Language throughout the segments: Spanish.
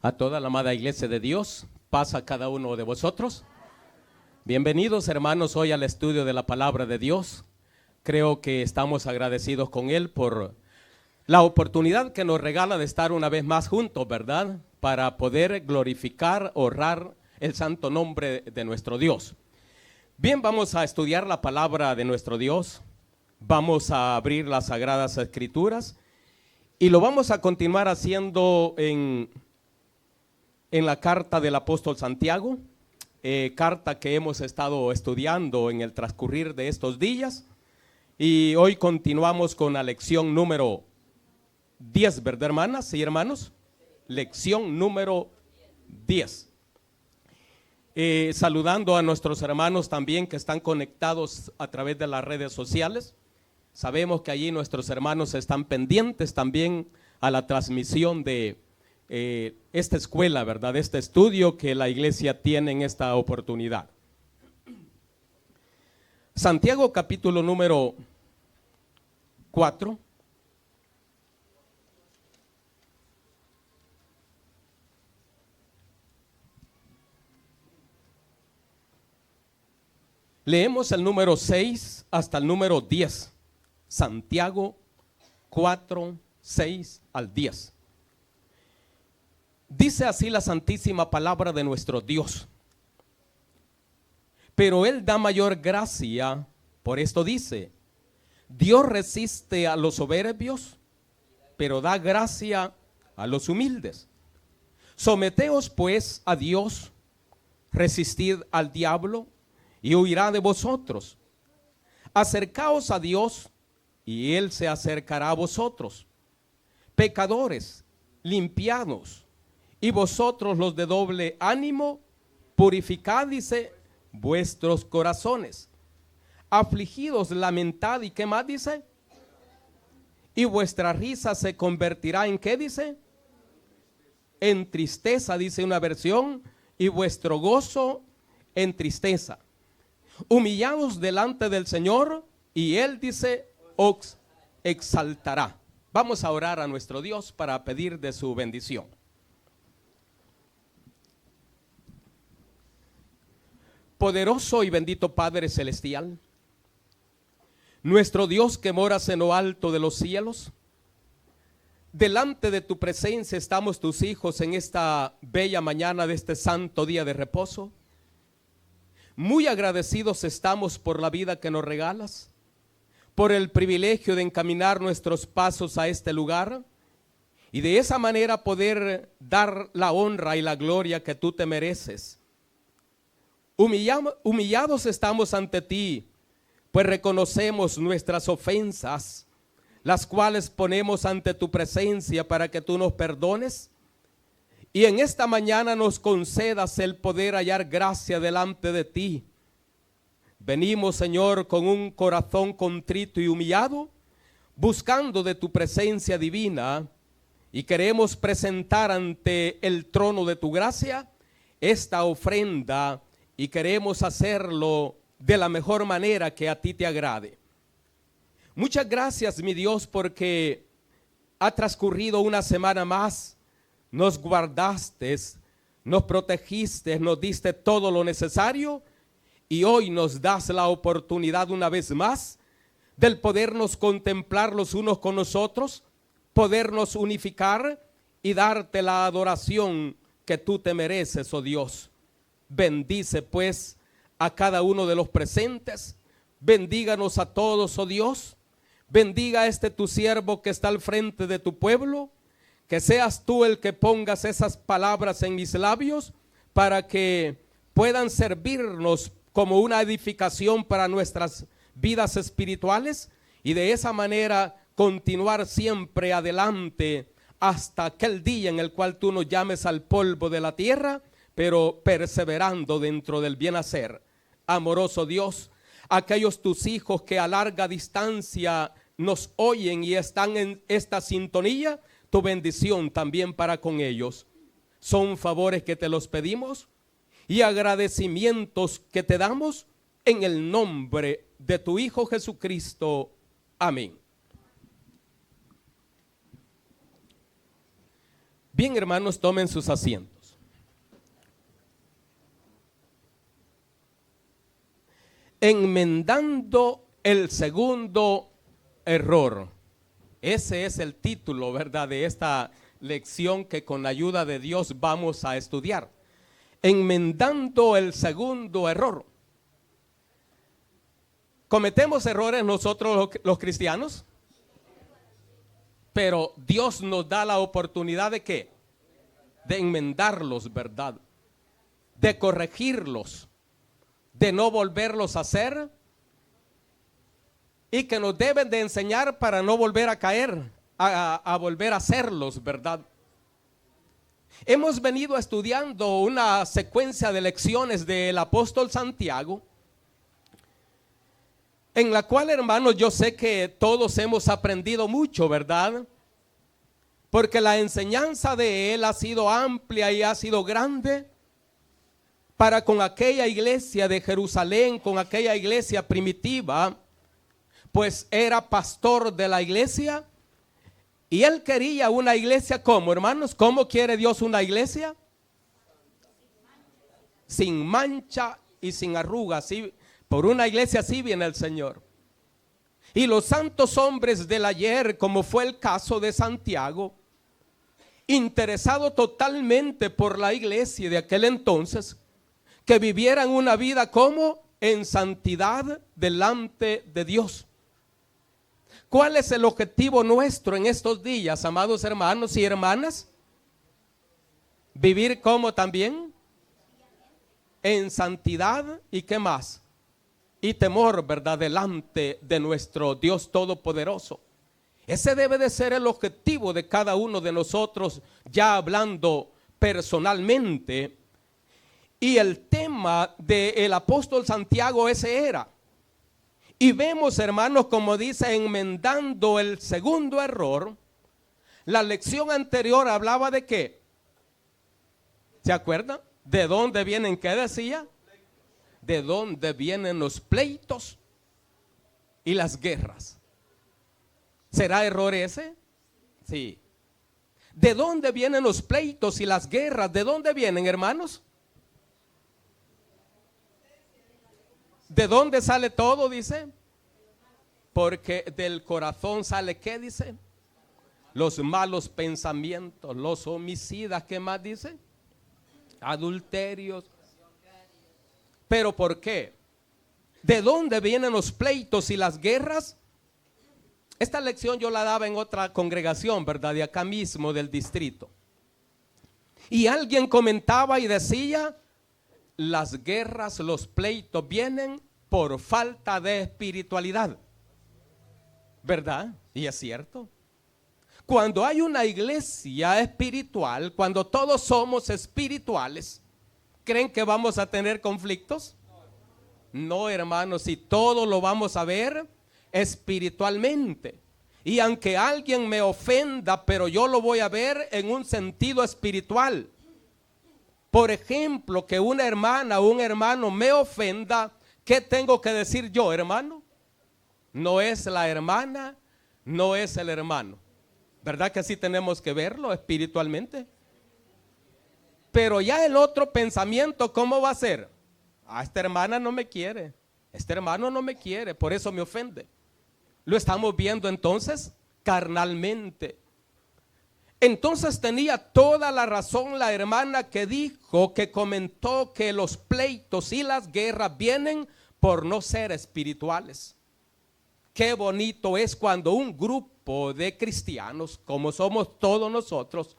A toda la amada iglesia de Dios, paz a cada uno de vosotros. Bienvenidos, hermanos, hoy al estudio de la palabra de Dios. Creo que estamos agradecidos con Él por la oportunidad que nos regala de estar una vez más juntos, ¿verdad? Para poder glorificar, honrar el santo nombre de nuestro Dios. Bien, vamos a estudiar la palabra de nuestro Dios. Vamos a abrir las Sagradas Escrituras y lo vamos a continuar haciendo en la carta del apóstol Santiago, carta que hemos estado estudiando en el transcurrir de estos días. Y hoy continuamos con la lección número 10, ¿verdad, hermanas y hermanos? Lección número 10. Saludando a nuestros hermanos también que están conectados a través de las redes sociales. Sabemos que allí nuestros hermanos están pendientes también a la transmisión de esta escuela, ¿verdad? Este estudio que la iglesia tiene en esta oportunidad. Santiago capítulo número 4. Leemos el número 6 hasta el número 10. Santiago 4, 6 al 10. Dice así la santísima palabra de nuestro Dios. Pero Él da mayor gracia, por esto dice: Dios resiste a los soberbios, pero da gracia a los humildes. Someteos pues a Dios, resistid al diablo, y huirá de vosotros. Acercaos a Dios, y Él se acercará a vosotros. Pecadores, limpiados, y vosotros los de doble ánimo, purificad, dice, vuestros corazones. Afligidos, lamentad, ¿y qué más dice? Y vuestra risa se convertirá en ¿qué dice? En tristeza, dice una versión, y vuestro gozo en tristeza. Humillados delante del Señor, y Él dice, os exaltará. Vamos a orar a nuestro Dios para pedir de su bendición. Poderoso y bendito Padre Celestial, nuestro Dios que moras en lo alto de los cielos, delante de tu presencia estamos tus hijos en esta bella mañana de este santo día de reposo. Muy agradecidos estamos por la vida que nos regalas, por el privilegio de encaminar nuestros pasos a este lugar y de esa manera poder dar la honra y la gloria que tú te mereces. Humillados estamos ante ti, pues reconocemos nuestras ofensas, las cuales ponemos ante tu presencia para que tú nos perdones. Y en esta mañana nos concedas el poder hallar gracia delante de ti. Venimos, Señor, con un corazón contrito y humillado, buscando de tu presencia divina, y queremos presentar ante el trono de tu gracia esta ofrenda, y queremos hacerlo de la mejor manera que a ti te agrade. Muchas gracias, mi Dios, porque ha transcurrido una semana más. Nos guardaste, nos protegiste, nos diste todo lo necesario y hoy nos das la oportunidad una vez más del podernos contemplar los unos con los otros, podernos unificar y darte la adoración que tú te mereces, oh Dios. Bendice pues a cada uno de los presentes, bendíganos a todos, oh Dios, bendiga a este tu siervo que está al frente de tu pueblo. Que seas tú el que pongas esas palabras en mis labios para que puedan servirnos como una edificación para nuestras vidas espirituales y de esa manera continuar siempre adelante hasta aquel día en el cual tú nos llames al polvo de la tierra, pero perseverando dentro del bien hacer. Amoroso Dios, aquellos tus hijos que a larga distancia nos oyen y están en esta sintonía, tu bendición también para con ellos. Son favores que te los pedimos y agradecimientos que te damos en el nombre de tu Hijo Jesucristo. Amén. Bien, hermanos, tomen sus asientos. Enmendando el segundo error. Ese es el título, ¿verdad?, de esta lección que con la ayuda de Dios vamos a estudiar. Enmendando el segundo error. ¿Cometemos errores nosotros los cristianos? Pero Dios nos da la oportunidad ¿de qué? De enmendarlos, ¿verdad? De corregirlos, de no volverlos a hacer, y que nos deben de enseñar para no volver a caer, a volver a hacerlos, ¿verdad? Hemos venido estudiando una secuencia de lecciones del apóstol Santiago, en la cual, hermanos, yo sé que todos hemos aprendido mucho, ¿verdad? Porque la enseñanza de él ha sido amplia y ha sido grande para con aquella iglesia de Jerusalén, con aquella iglesia primitiva, pues era pastor de la iglesia y él quería una iglesia ¿cómo, hermanos? ¿Cómo quiere Dios una iglesia? Sin mancha y sin arrugas. ¿Sí? Por una iglesia así viene el Señor. Y los santos hombres del ayer, como fue el caso de Santiago, interesado totalmente por la iglesia de aquel entonces, que vivieran una vida como en santidad delante de Dios. ¿Cuál es el objetivo nuestro en estos días, amados hermanos y hermanas? Vivir como también en santidad y ¿qué más? Y temor, ¿verdad?, delante de nuestro Dios Todopoderoso. Ese debe de ser el objetivo de cada uno de nosotros, ya hablando personalmente. Y el tema del apóstol Santiago ese era. Y vemos, hermanos, como dice, enmendando el segundo error. La lección anterior hablaba de qué. ¿Se acuerdan? ¿De dónde vienen? ¿Qué decía? ¿De dónde vienen los pleitos y las guerras? ¿Será error ese? Sí. ¿De dónde vienen los pleitos y las guerras? ¿De dónde vienen, hermanos? ¿De dónde sale todo? Dice. Porque del corazón sale, ¿qué dice? Los malos pensamientos, los homicidas, ¿qué más dice? Adulterios. ¿Pero por qué? ¿De dónde vienen los pleitos y las guerras? Esta lección yo la daba en otra congregación, ¿verdad? De acá mismo del distrito. Y alguien comentaba y decía, las guerras, los pleitos vienen por falta de espiritualidad. ¿Verdad? Y es cierto. Cuando hay una iglesia espiritual, cuando todos somos espirituales, ¿creen que vamos a tener conflictos? No, hermanos, si todo lo vamos a ver espiritualmente. Y aunque alguien me ofenda, pero yo lo voy a ver en un sentido espiritual. Por ejemplo, que una hermana o un hermano me ofenda, ¿qué tengo que decir yo, hermano? No es la hermana, no es el hermano. ¿Verdad que así tenemos que verlo espiritualmente? Pero ya el otro pensamiento, ¿cómo va a ser? Esta hermana no me quiere, este hermano no me quiere, por eso me ofende. Lo estamos viendo entonces carnalmente. Entonces tenía toda la razón la hermana que dijo, que comentó que los pleitos y las guerras vienen por no ser espirituales. Qué bonito es cuando un grupo de cristianos, como somos todos nosotros,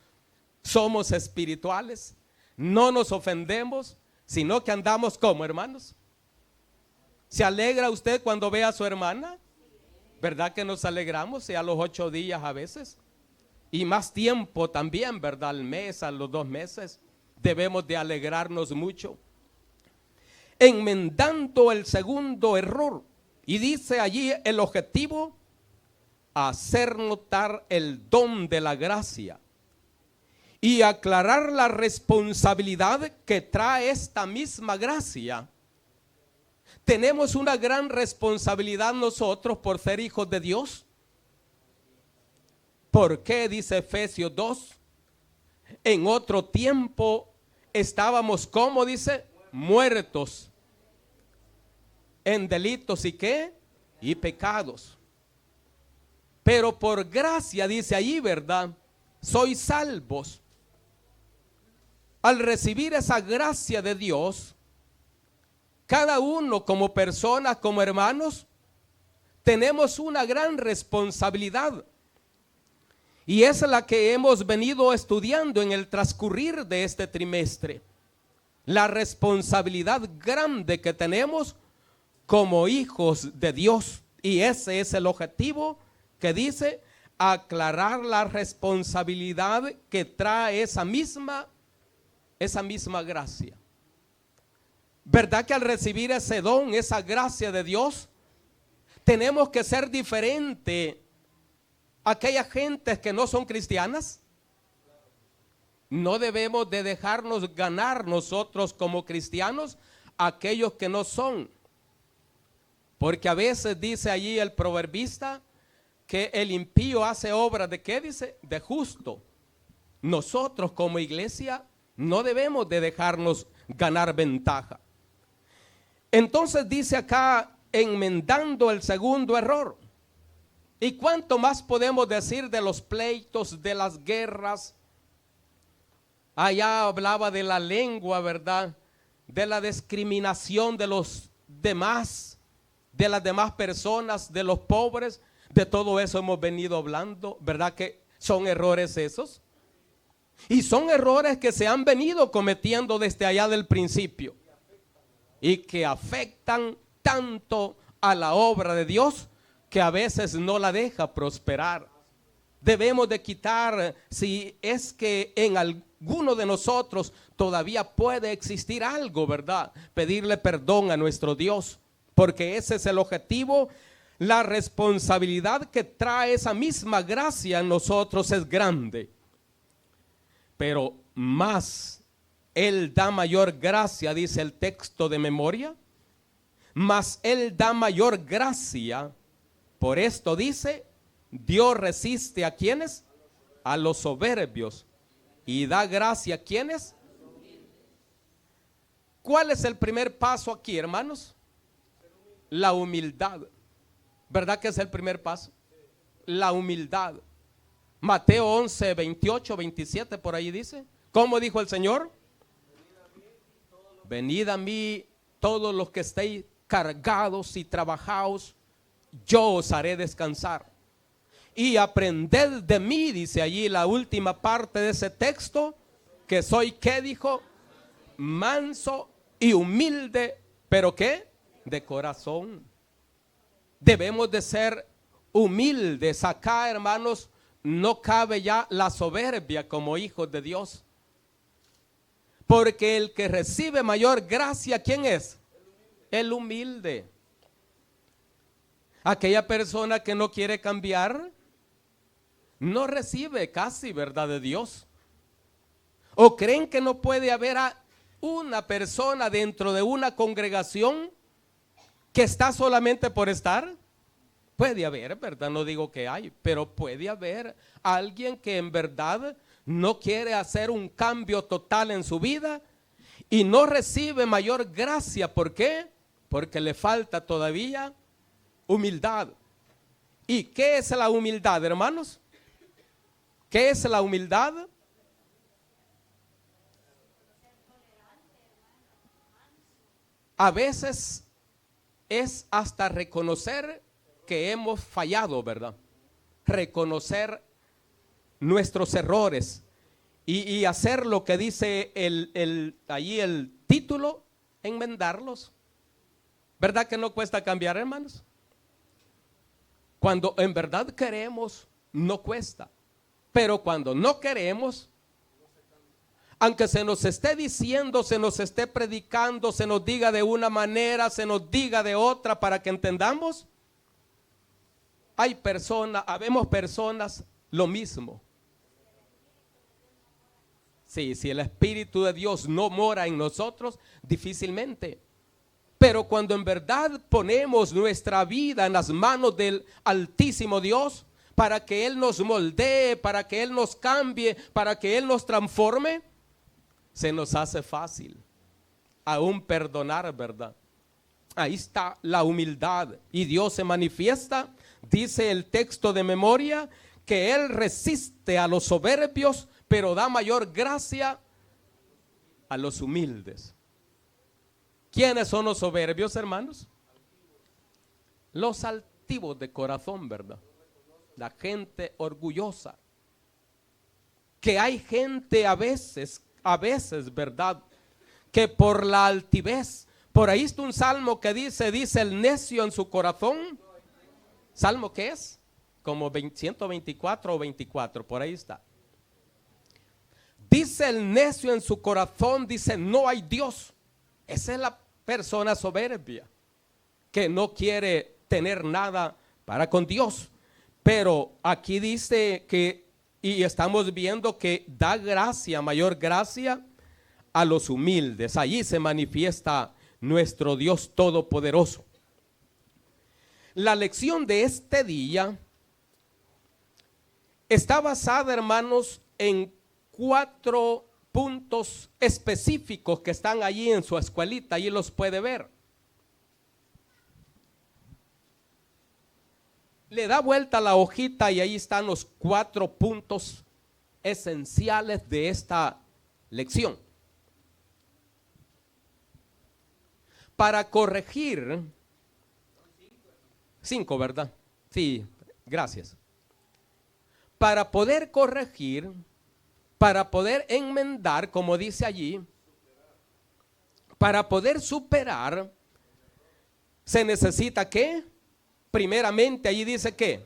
somos espirituales, no nos ofendemos, sino que andamos como hermanos. ¿Se alegra usted cuando ve a su hermana? ¿Verdad que nos alegramos? Y a los 8 días a veces. Y más tiempo también, ¿verdad? Al mes, a los 2 meses. Debemos de alegrarnos mucho. Enmendando el segundo error. Y dice allí el objetivo, hacer notar el don de la gracia y aclarar la responsabilidad que trae esta misma gracia. Tenemos una gran responsabilidad nosotros por ser hijos de Dios. ¿Por qué? Dice Efesios 2, En otro tiempo estábamos, como dice, muertos en delitos y qué, y pecados. Pero por gracia, dice allí, ¿verdad? Sois salvos. Al recibir esa gracia de Dios, cada uno como personas, como hermanos, tenemos una gran responsabilidad. Y es la que hemos venido estudiando en el transcurrir de este trimestre. La responsabilidad grande que tenemos como hijos de Dios. Y ese es el objetivo que dice: aclarar la responsabilidad que trae esa misma gracia. ¿Verdad que al recibir ese don, esa gracia de Dios, tenemos que ser diferente a aquellas gentes que no son cristianas? No debemos de dejarnos ganar nosotros como cristianos a aquellos que no son. Porque a veces dice allí el proverbista que el impío hace obra de ¿qué dice? De justo. Nosotros como iglesia no debemos de dejarnos ganar ventaja. Entonces dice acá, enmendando el segundo error. ¿Y cuánto más podemos decir de los pleitos, de las guerras? Allá hablaba de la lengua, ¿verdad? De la discriminación de los demás, de las demás personas, de los pobres. De todo eso hemos venido hablando, ¿verdad? Que son errores esos. Y son errores que se han venido cometiendo desde allá del principio. Y que afectan tanto a la obra de Dios que a veces no la deja prosperar. Debemos de quitar, si es que en alguno de nosotros todavía puede existir algo, ¿verdad? Pedirle perdón a nuestro Dios, porque ese es el objetivo. La responsabilidad que trae esa misma gracia en nosotros es grande. Pero más Él da mayor gracia, dice el texto de memoria. Mas Él da mayor gracia. Por esto dice, Dios resiste a quienes, a los soberbios, y da gracia a quienes. ¿Cuál es el primer paso aquí, hermanos? La humildad. ¿Verdad que es el primer paso? La humildad. Mateo 11, 28, 27, por ahí dice. ¿Cómo dijo el Señor? Venid a mí todos los que estéis cargados y trabajados, yo os haré descansar. Y aprended de mí, dice allí la última parte de ese texto, que soy, ¿qué dijo? Manso y humilde, ¿pero qué? De corazón. Debemos de ser humildes. Acá, hermanos, no cabe ya la soberbia como hijos de Dios. Porque el que recibe mayor gracia, ¿quién es? El humilde. Aquella persona que no quiere cambiar, no recibe casi verdad de Dios. ¿O creen que no puede haber a una persona dentro de una congregación que está solamente por estar? Puede haber, ¿verdad? No digo que hay, pero puede haber alguien que en verdad no quiere hacer un cambio total en su vida y no recibe mayor gracia. ¿Por qué? Porque le falta todavía humildad. ¿Y qué es la humildad, hermanos? ¿Qué es la humildad? A veces es hasta reconocer que hemos fallado, ¿verdad? Reconocer nuestros errores y hacer lo que dice allí el título, enmendarlos. ¿Verdad que no cuesta cambiar, hermanos? Cuando en verdad queremos, no cuesta. Pero cuando no queremos, aunque se nos esté diciendo, se nos esté predicando, se nos diga de una manera, se nos diga de otra para que entendamos, habemos personas lo mismo. Sí, si el Espíritu de Dios no mora en nosotros, difícilmente. Pero cuando en verdad ponemos nuestra vida en las manos del Altísimo Dios, para que Él nos moldee, para que Él nos cambie, para que Él nos transforme, se nos hace fácil aún perdonar, ¿verdad? Ahí está la humildad y Dios se manifiesta. Dice el texto de memoria que Él resiste a los soberbios, pero da mayor gracia a los humildes. ¿Quiénes son los soberbios, hermanos? Los altivos de corazón, ¿verdad? La gente orgullosa. Que hay gente a veces, ¿verdad? Que por la altivez, por ahí está un salmo que dice el necio en su corazón. ¿Salmo qué es? Como 124 o 24, por ahí está. Dice el necio en su corazón, dice no hay Dios. Esa es la persona soberbia, que no quiere tener nada para con Dios. Pero aquí dice que, y estamos viendo que da gracia, mayor gracia a los humildes. Allí se manifiesta nuestro Dios todopoderoso. La lección de este día está basada, hermanos, en 4 puntos específicos que están allí en su escuelita. Allí los puede ver. Le da vuelta la hojita y ahí están los 4 puntos esenciales de esta lección. Para corregir, 5, ¿verdad? Sí, gracias. Para poder corregir, para poder enmendar, como dice allí, para poder superar, se necesita ¿qué? Primeramente, allí dice ¿qué?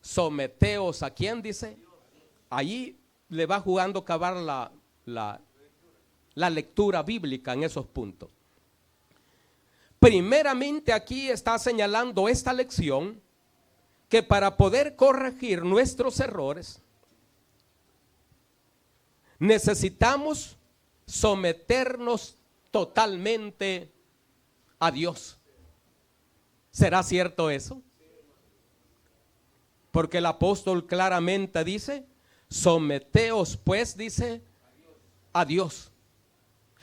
Someteos a quién dice. Allí le va jugando cavar la lectura bíblica en esos puntos. Primeramente aquí está señalando esta lección que para poder corregir nuestros errores necesitamos someternos totalmente a Dios. ¿Será cierto eso? Porque el apóstol claramente dice, someteos pues, dice, a Dios.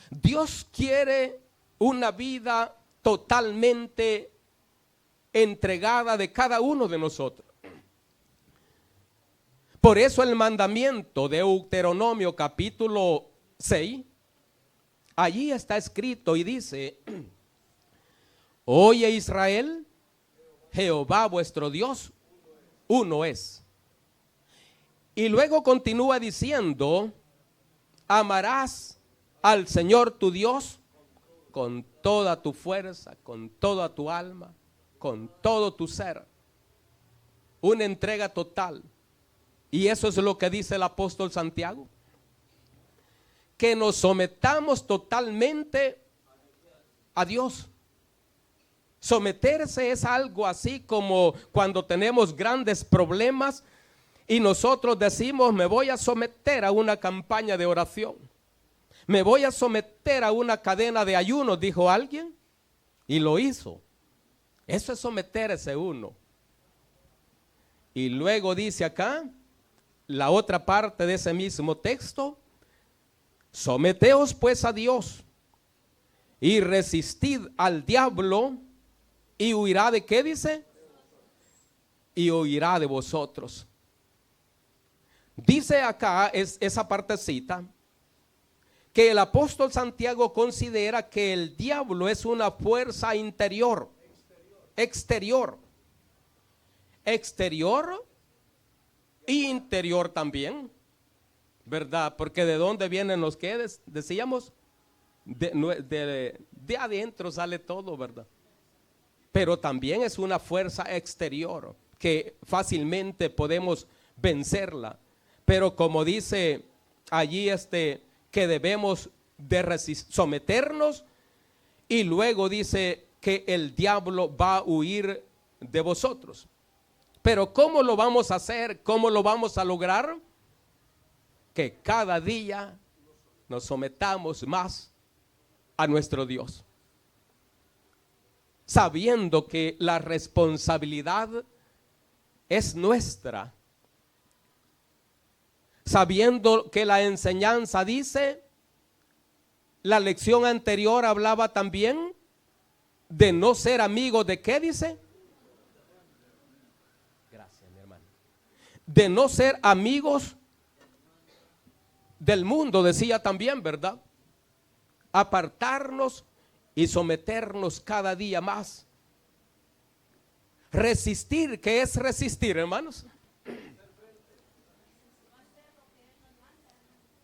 Dios quiere una vida totalmente entregada de cada uno de nosotros. Por eso el mandamiento de Deuteronomio capítulo 6, allí está escrito y dice, oye Israel, Jehová vuestro Dios, uno es. Y luego continúa diciendo, amarás al Señor tu Dios con toda tu fuerza, con toda tu alma, con todo tu ser. Una entrega total. Y eso es lo que dice el apóstol Santiago. Que nos sometamos totalmente a Dios. Someterse es algo así como cuando tenemos grandes problemas y nosotros decimos, me voy a someter a una campaña de oración. Me voy a someter a una cadena de ayunos, dijo alguien, y lo hizo. Eso es someterse uno. Y luego dice acá, la otra parte de ese mismo texto, someteos pues a Dios y resistid al diablo y huirá de ¿qué dice? Y huirá de vosotros. Dice acá esa partecita que el apóstol Santiago considera que el diablo es una fuerza interior, exterior e interior también, ¿verdad? Porque de dónde vienen los que decíamos, de adentro sale todo, ¿verdad? Pero también es una fuerza exterior que fácilmente podemos vencerla. Pero como dice allí que debemos de someternos, y luego dice que el diablo va a huir de vosotros. Pero ¿cómo lo vamos a hacer? ¿Cómo lo vamos a lograr? Que cada día nos sometamos más a nuestro Dios, sabiendo que la responsabilidad es nuestra. Sabiendo que la enseñanza dice, la lección anterior hablaba también de no ser amigos de ¿qué dice? Gracias, mi hermano. De no ser amigos del mundo, decía también, ¿verdad? Apartarnos y someternos cada día más. Resistir, ¿qué es resistir, hermanos?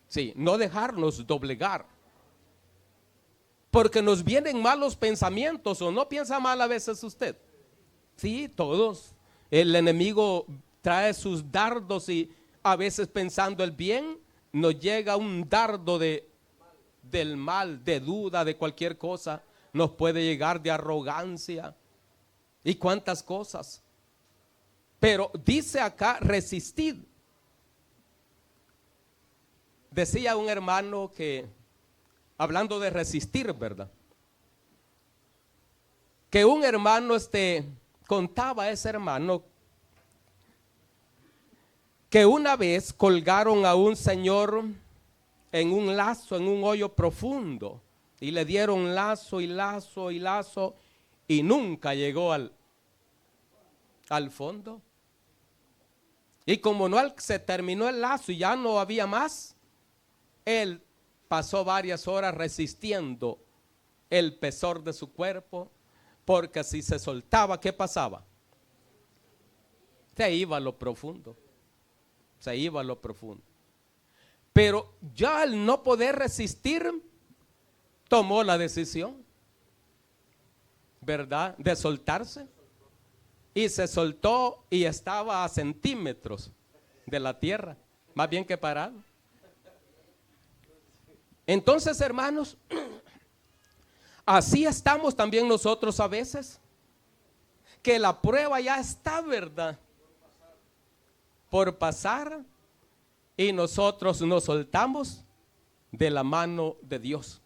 Sí, no dejarnos doblegar. Porque nos vienen malos pensamientos, ¿o no piensa mal a veces usted? Sí, todos. El enemigo trae sus dardos y a veces pensando el bien, nos llega un dardo del mal, de duda, de cualquier cosa. Nos puede llegar de arrogancia y cuántas cosas. Pero dice acá, resistid. Decía un hermano que, hablando de resistir, ¿verdad? Que un hermano contaba a ese hermano que una vez colgaron a un señor en un lazo, en un hoyo profundo, y le dieron lazo y lazo y lazo, y nunca llegó al fondo. Y como no se terminó el lazo y ya no había más, él pasó varias horas resistiendo el pesar de su cuerpo, porque si se soltaba, ¿qué pasaba? Se iba a lo profundo. Se iba a lo profundo. Pero ya al no poder resistir, tomó la decisión, ¿verdad?, de soltarse. Y se soltó y estaba a centímetros de la tierra, más bien que parado. Entonces, hermanos, así estamos también nosotros a veces, que la prueba ya está, ¿verdad?, por pasar, y nosotros nos soltamos de la mano de Dios.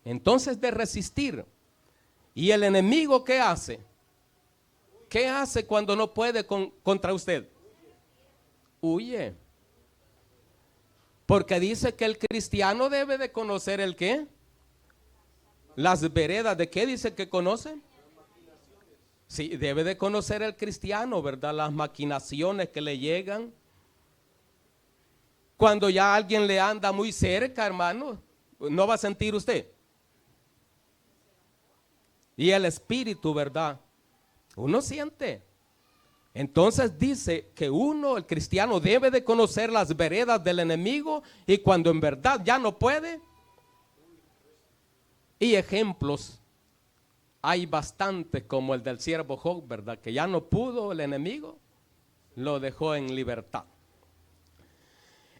Entonces, de resistir. ¿Y el enemigo qué hace? ¿Qué hace cuando no puede contra usted? Huye. Porque dice que el cristiano debe de conocer ¿el qué? Las veredas. ¿De qué dice que conoce? Sí, debe de conocer el cristiano, ¿verdad? Las maquinaciones que le llegan. Cuando ya alguien le anda muy cerca, hermano, ¿no va a sentir usted? Y el espíritu, ¿verdad? Uno siente. Entonces dice que el cristiano, debe de conocer las veredas del enemigo, y cuando en verdad ya no puede. Y ejemplos hay bastantes, como el del siervo Job, ¿verdad? Que ya no pudo el enemigo, lo dejó en libertad.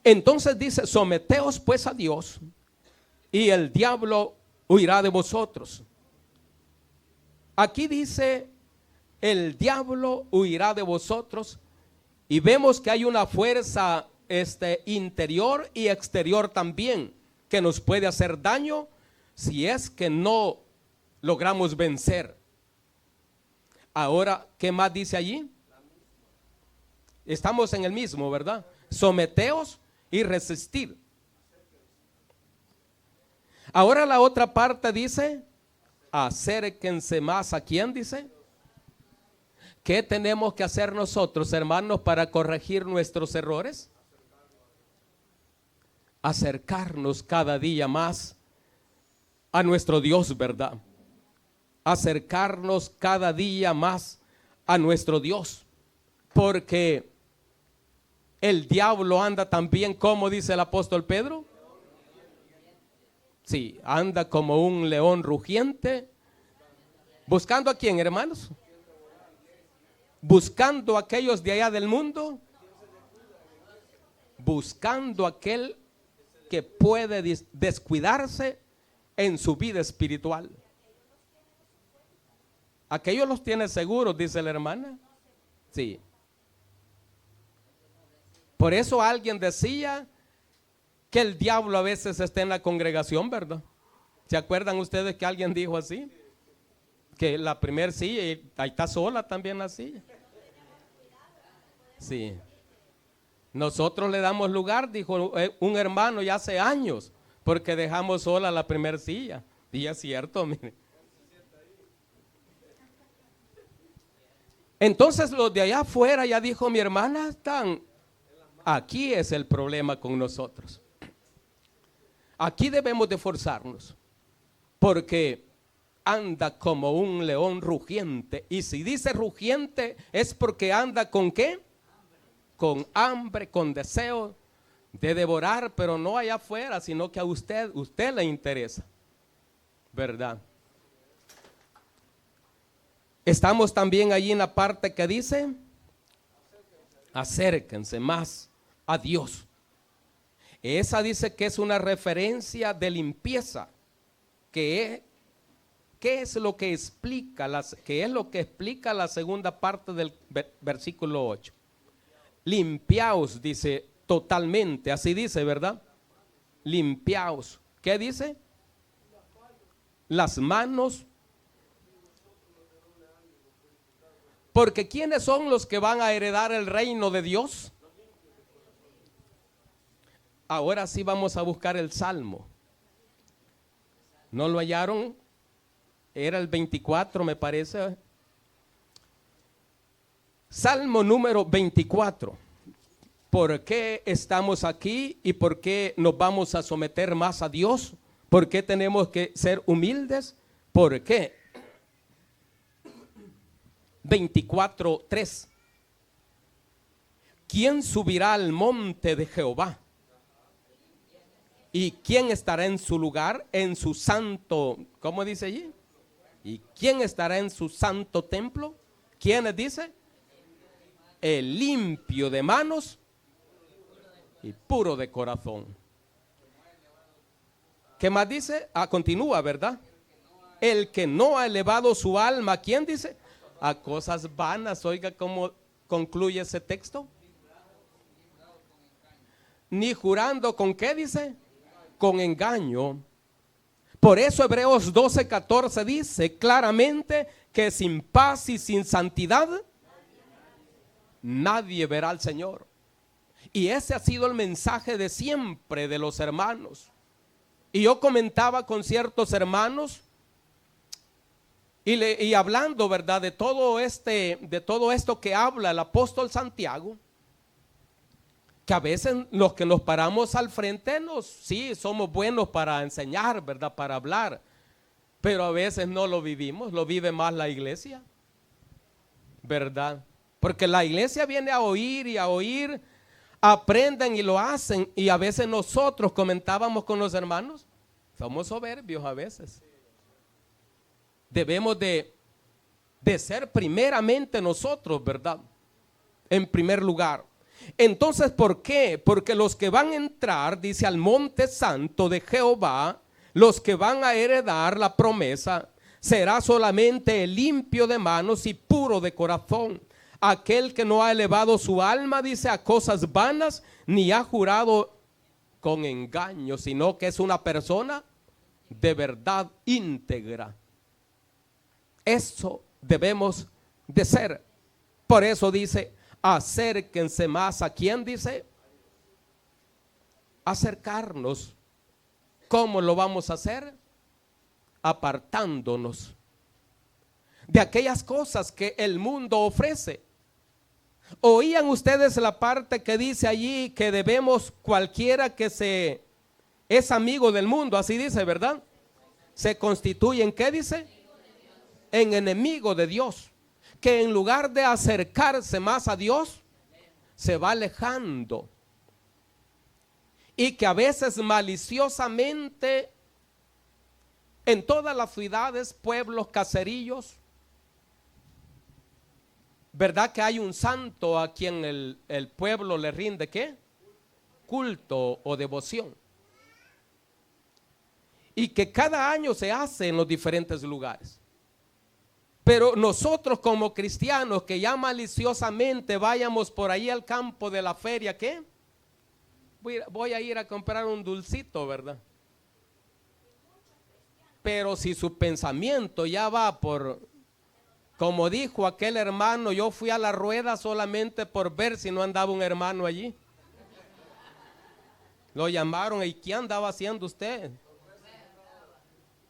Entonces dice, someteos pues a Dios, y el diablo huirá de vosotros. Aquí dice, el diablo huirá de vosotros, y vemos que hay una fuerza interior y exterior también, que nos puede hacer daño si es que no logramos vencer. Ahora, ¿qué más dice allí? Estamos en el mismo, ¿verdad? Someteos y resistir. Ahora la otra parte dice, acérquense más. ¿A quién dice? ¿Qué tenemos que hacer nosotros, hermanos, para corregir nuestros errores? Acercarnos cada día más a nuestro Dios, ¿verdad? Acercarnos cada día más a nuestro Dios, porque el diablo anda también, como dice el apóstol Pedro. Sí, anda como un león rugiente. ¿Buscando a quién, hermanos? Buscando a aquellos de allá del mundo. Buscando a aquel que puede descuidarse en su vida espiritual. Aquellos los tiene seguros, dice la hermana. Sí. Por eso alguien decía que el diablo a veces está en la congregación, ¿verdad? ¿Se acuerdan ustedes que alguien dijo así? Que la primera silla, y ahí está sola también la silla. Sí. Nosotros le damos lugar, dijo un hermano ya hace años, porque dejamos sola la primera silla. Y es cierto, mire. Entonces los de allá afuera, ya dijo mi hermana, están, aquí es el problema con nosotros. Aquí debemos de forzarnos, porque anda como un león rugiente. Y si dice rugiente es porque anda con ¿qué? Con hambre, con deseo de devorar, pero no allá afuera, sino que a usted le interesa, ¿verdad? Estamos también allí en la parte que dice, acérquense más a Dios. Esa dice que es una referencia de limpieza, ¿qué es lo que explica? ¿Qué es lo que explica la segunda parte del versículo 8? Limpiaos, dice, totalmente, así dice, ¿verdad? Limpiaos. ¿Qué dice? Las manos. Porque ¿quiénes son los que van a heredar el reino de Dios? Ahora sí vamos a buscar el Salmo. ¿No lo hallaron? Era el 24, me parece. Salmo número 24. ¿Por qué estamos aquí y por qué nos vamos a someter más a Dios? ¿Por qué tenemos que ser humildes? ¿Por qué? 24:3. ¿Quién subirá al monte de Jehová? ¿Y quién estará en su lugar? En su santo, ¿cómo dice allí? ¿Y quién estará en su santo templo? ¿Quién dice? El limpio de manos y puro de corazón. ¿Qué más dice? Continúa, ¿verdad? El que no ha elevado su alma, ¿quién dice? A cosas vanas. Oiga cómo concluye ese texto. Ni jurando, ¿con qué dice? Con engaño. Por eso Hebreos 12:14 dice claramente que sin paz y sin santidad nadie verá al Señor. Y ese ha sido el mensaje de siempre de los hermanos. Y yo comentaba con ciertos hermanos y hablando, ¿verdad? De todo esto que habla el apóstol Santiago, que a veces los que nos paramos al frente, sí, somos buenos para enseñar, ¿verdad? Para hablar, pero a veces no lo vivimos, lo vive más la iglesia, ¿verdad? Porque la iglesia viene a oír, aprenden y lo hacen, y a veces nosotros comentábamos con los hermanos, somos soberbios a veces. Debemos de ser primeramente nosotros, ¿verdad? En primer lugar. Entonces, ¿por qué? Porque los que van a entrar, dice, al monte santo de Jehová, los que van a heredar la promesa, será solamente el limpio de manos y puro de corazón. Aquel que no ha elevado su alma, dice, a cosas vanas, ni ha jurado con engaño, sino que es una persona de verdad íntegra. Eso debemos de ser. Por eso dice, acérquense más. ¿A quién dice? Acercarnos. ¿Cómo lo vamos a hacer? Apartándonos de aquellas cosas que el mundo ofrece. ¿Oían ustedes la parte que dice allí que debemos, cualquiera que es amigo del mundo, así dice, ¿verdad? Se constituye en, ¿qué dice? En enemigo de Dios. Que en lugar de acercarse más a Dios, se va alejando. Y que a veces maliciosamente en todas las ciudades, pueblos, caserillos, ¿verdad que hay un santo a quien el pueblo le rinde qué? Culto o devoción. Y que cada año se hace en los diferentes lugares. Pero nosotros como cristianos que ya maliciosamente vayamos por ahí al campo de la feria, ¿qué? Voy a ir a comprar un dulcito, ¿verdad? Pero si su pensamiento ya va por Como dijo aquel hermano, yo fui a la rueda solamente por ver si no andaba un hermano allí. Lo llamaron, ¿y qué andaba haciendo usted?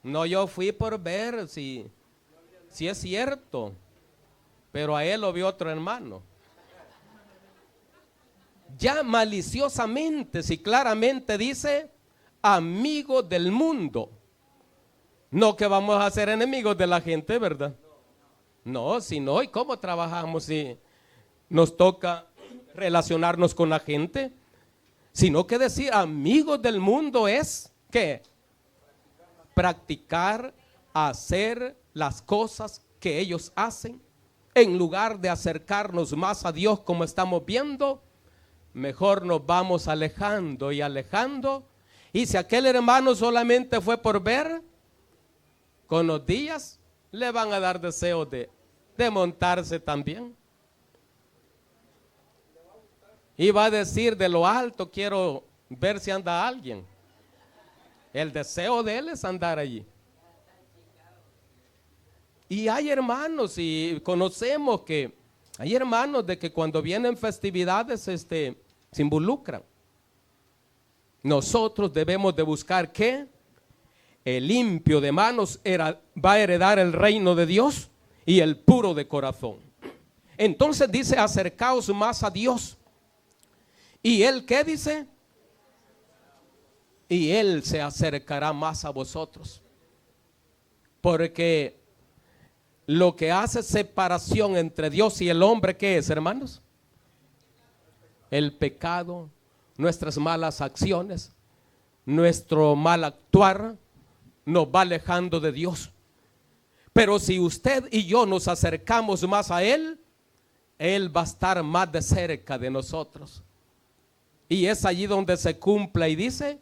No, yo fui por ver si es cierto, pero a él lo vio otro hermano. Ya maliciosamente, si claramente dice, amigos del mundo. No que vamos a ser enemigos de la gente, ¿verdad? No, si no, ¿y cómo trabajamos si nos toca relacionarnos con la gente? Sino que decir amigos del mundo es, ¿qué? Practicar, hacer las cosas que ellos hacen. En lugar de acercarnos más a Dios como estamos viendo, mejor nos vamos alejando y alejando. Y si aquel hermano solamente fue por ver, con los días le van a dar deseo de montarse también. Y va a decir, de lo alto quiero ver si anda alguien. El deseo de él es andar allí. Y hay hermanos, y conocemos que hay hermanos de que cuando vienen festividades se involucran. Nosotros debemos de buscar que el limpio de manos va a heredar el reino de Dios, y el puro de corazón. Entonces dice, acercaos más a Dios. ¿Y él qué dice? Y él se acercará más a vosotros. Porque lo que hace separación entre Dios y el hombre, ¿qué es, hermanos? El pecado, nuestras malas acciones, nuestro mal actuar nos va alejando de Dios. Pero si usted y yo nos acercamos más a Él, Él va a estar más de cerca de nosotros. Y es allí donde se cumple y dice,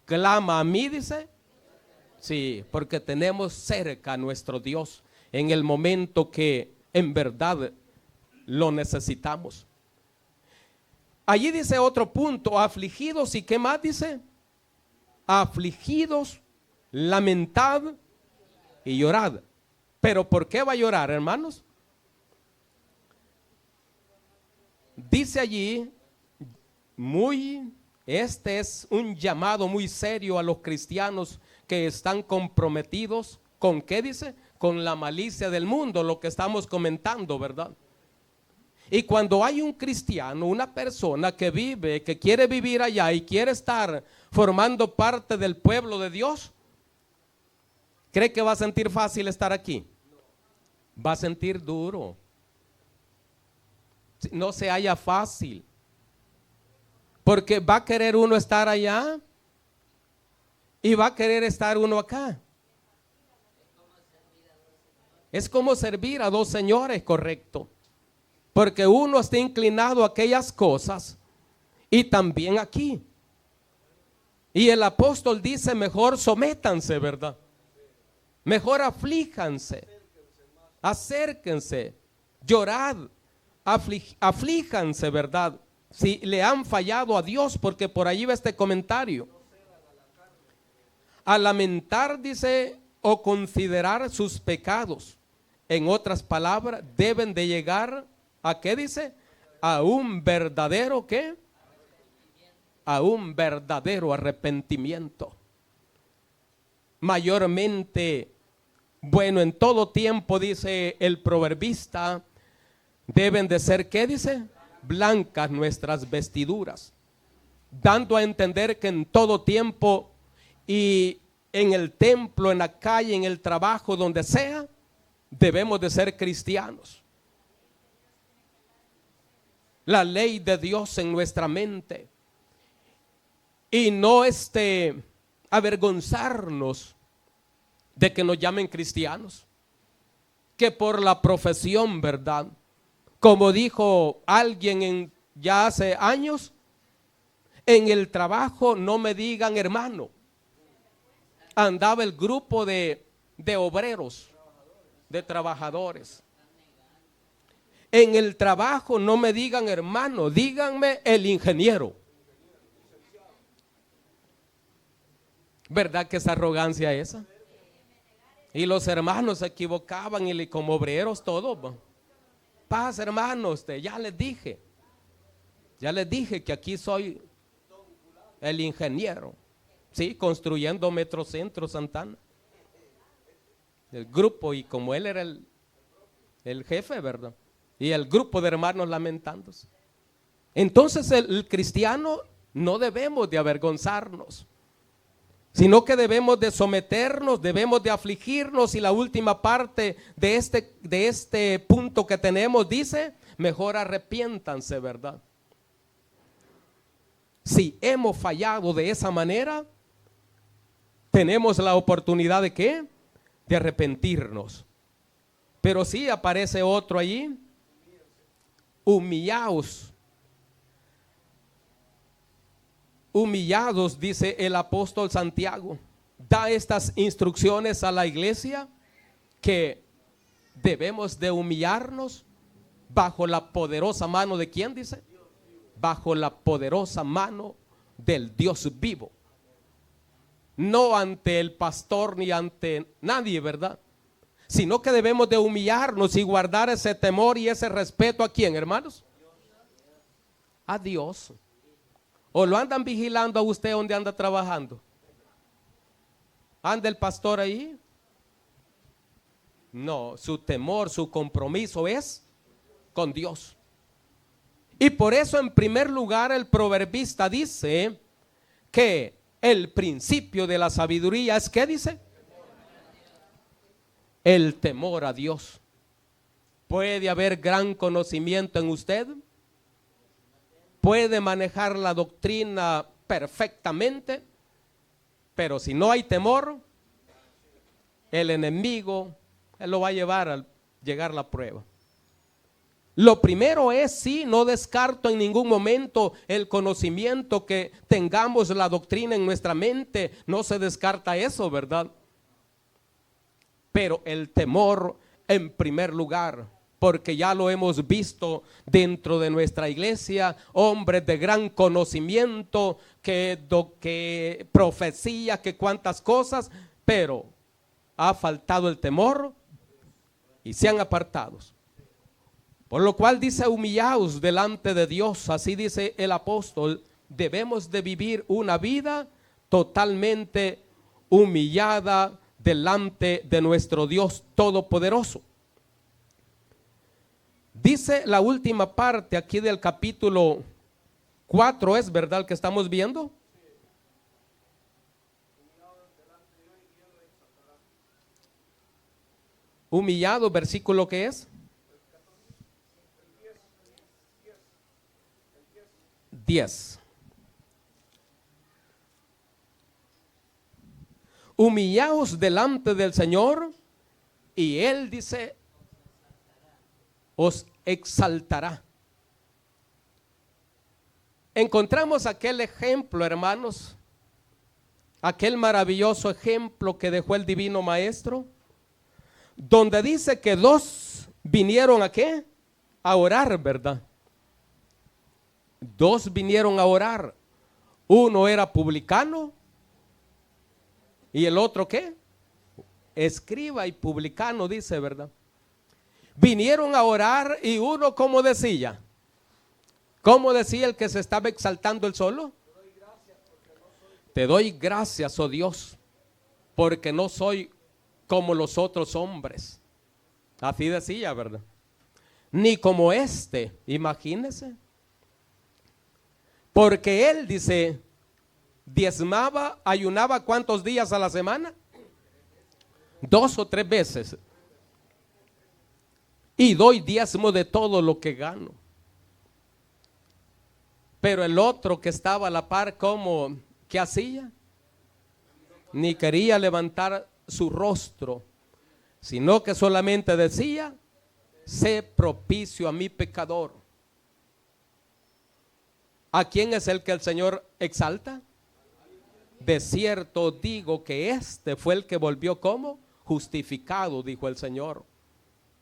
clama a mí, dice. Sí, porque tenemos cerca a nuestro Dios en el momento que en verdad lo necesitamos. Allí dice otro punto, afligidos, ¿y qué más dice? Afligidos, lamentad y llorad. Pero ¿por qué va a llorar, hermanos? Dice allí, este es un llamado muy serio a los cristianos que están comprometidos, ¿con qué dice? Con la malicia del mundo, lo que estamos comentando, ¿verdad? Y cuando hay un cristiano, una persona que vive, que quiere vivir allá y quiere estar formando parte del pueblo de Dios, ¿cree que va a sentir fácil estar aquí? Va a sentir duro. No se halla fácil. Porque va a querer uno estar allá y va a querer estar uno acá. Es como servir a dos señores, correcto. Porque uno está inclinado a aquellas cosas y también aquí. Y el apóstol dice, mejor sométanse, ¿verdad? Mejor aflíjanse, acérquense, llorad, aflíjanse, ¿verdad? Si le han fallado a Dios, porque por allí va este comentario. A lamentar, dice, o considerar sus pecados. En otras palabras, deben de llegar a ¿qué dice? A un verdadero ¿qué? A un verdadero arrepentimiento. Mayormente, bueno, en todo tiempo, dice el proverbista, deben de ser ¿qué dice? Blancas nuestras vestiduras, dando a entender que en todo tiempo y en el templo, en la calle, en el trabajo, donde sea, debemos de ser cristianos. La ley de Dios en nuestra mente y no avergonzarnos de que nos llamen cristianos, que por la profesión, ¿verdad? Como dijo alguien ya hace años, en el trabajo no me digan hermano. Andaba el grupo de obreros, de trabajadores. En el trabajo no me digan hermano, díganme el ingeniero. ¿Verdad que esa arrogancia esa? Y los hermanos se equivocaban y como obreros todos. Paz, hermanos, ya les dije. Ya les dije que aquí soy el ingeniero. Sí, construyendo Metrocentro Santana. El grupo, y como él era el jefe, ¿verdad? Y el grupo de hermanos lamentándose. Entonces el cristiano no debemos de avergonzarnos, sino que debemos de someternos, debemos de afligirnos. Y la última parte de este punto que tenemos dice, mejor arrepiéntanse, ¿verdad? Si hemos fallado de esa manera, tenemos la oportunidad de ¿qué? De arrepentirnos. Pero sí aparece otro allí, humillaos. Humillados, dice el apóstol Santiago, da estas instrucciones a la iglesia que debemos de humillarnos bajo la poderosa mano de ¿quién dice? Bajo la poderosa mano del Dios vivo. No ante el pastor ni ante nadie, ¿verdad? Sino que debemos de humillarnos y guardar ese temor y ese respeto. ¿A quién, hermanos? A Dios. ¿O lo andan vigilando a usted donde anda trabajando? ¿Anda el pastor ahí? No, su temor, su compromiso es con Dios. Y por eso en primer lugar el proverbista dice que el principio de la sabiduría es ¿qué dice? El temor a Dios. Puede haber gran conocimiento en usted, puede manejar la doctrina perfectamente, pero si no hay temor, el enemigo él lo va a llevar al llegar la prueba. Lo primero es, sí, no descarto en ningún momento el conocimiento, que tengamos la doctrina en nuestra mente, no se descarta eso, ¿verdad? Pero el temor en primer lugar, porque ya lo hemos visto dentro de nuestra iglesia, hombres de gran conocimiento, que profecía, que cuantas cosas, pero ha faltado el temor y se han apartado. Por lo cual dice, humillaos delante de Dios, así dice el apóstol, debemos de vivir una vida totalmente humillada delante de nuestro Dios Todopoderoso. Dice la última parte aquí del capítulo 4, ¿es verdad el que estamos viendo? Humillado, versículo ¿qué es? 10. Humillaos delante del Señor y Él dice, os exaltará. Encontramos aquel ejemplo, hermanos, aquel maravilloso ejemplo que dejó el divino maestro, donde dice que dos vinieron ¿a qué? A orar, ¿verdad? Dos vinieron a orar. Uno era publicano y el otro ¿qué? Escriba y publicano, dice, ¿verdad? Vinieron a orar y uno, ¿cómo decía? ¿Cómo decía el que se estaba exaltando el solo? Te doy gracias, oh Dios, porque no soy como los otros hombres. Así decía, ¿verdad? Ni como imagínese. Porque él dice, diezmaba, ayunaba ¿cuántos días a la semana? 2 o 3 veces. Y doy diezmo de todo lo que gano. Pero el otro que estaba a la par, ¿cómo? ¿Qué hacía? Ni quería levantar su rostro, sino que solamente decía, sé propicio a mi pecador. ¿A quién es el que el Señor exalta? De cierto digo que este fue el que volvió como justificado, dijo el Señor.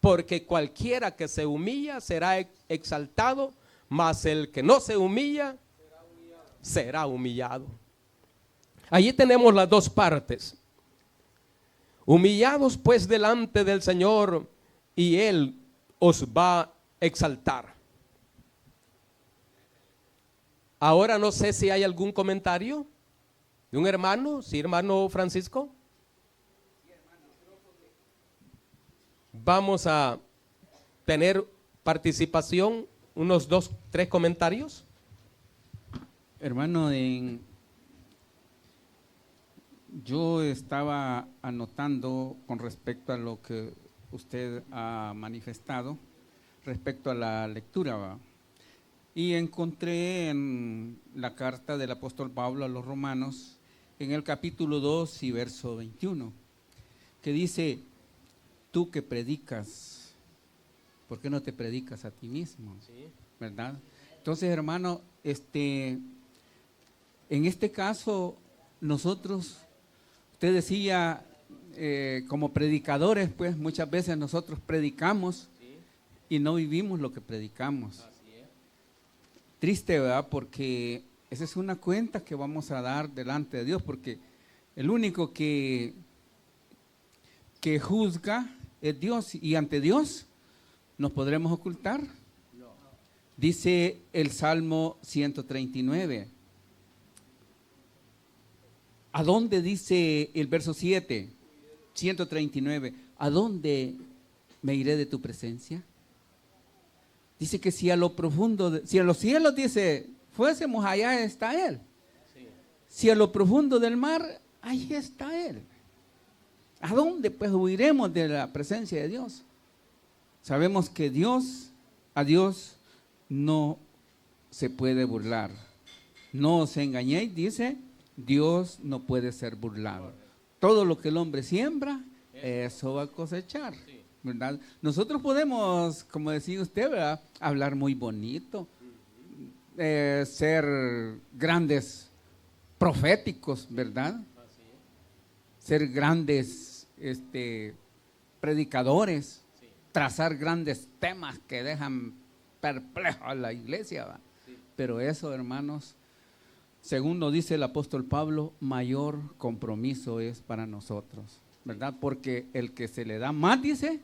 Porque cualquiera que se humilla será exaltado, mas el que no se humilla será humillado. Allí tenemos las dos partes. Humillados pues delante del Señor y Él os va a exaltar. Ahora no sé si hay algún comentario de un hermano. Sí, hermano Francisco. Vamos a tener participación, unos 2, 3 comentarios. Hermano, yo estaba anotando con respecto a lo que usted ha manifestado, respecto a la lectura, ¿va? Y encontré en la carta del apóstol Pablo a los romanos, en el capítulo 2 y verso 21, que dice: tú que predicas, ¿por qué no te predicas a ti mismo? Sí. ¿Verdad? Entonces, hermano, en este caso, nosotros, usted decía, como predicadores, pues muchas veces nosotros predicamos, Sí. y no vivimos lo que predicamos. Así es. Triste, ¿verdad? Porque esa es una cuenta que vamos a dar delante de Dios, porque el único que juzga es Dios, y ante Dios nos podremos ocultar. No. Dice el Salmo 139. ¿A dónde dice el verso 7? 139. ¿A dónde me iré de tu presencia? Dice que si a lo profundo, si a los cielos, dice, fuésemos, allá está Él. Sí. Si a lo profundo del mar, ahí está Él. ¿A dónde pues huiremos de la presencia de Dios? Sabemos que a Dios no se puede burlar. No os engañéis, dice, Dios no puede ser burlado. Todo lo que el hombre siembra, eso va a cosechar, ¿verdad? Nosotros podemos, como decía usted, ¿verdad?, hablar muy bonito, ser grandes proféticos, ¿verdad? Ser grandes predicadores, trazar grandes temas que dejan perplejo a la iglesia, ¿va? Pero eso, hermanos, según nos dice el apóstol Pablo, mayor compromiso es para nosotros, ¿verdad? Porque el que se le da más, dice,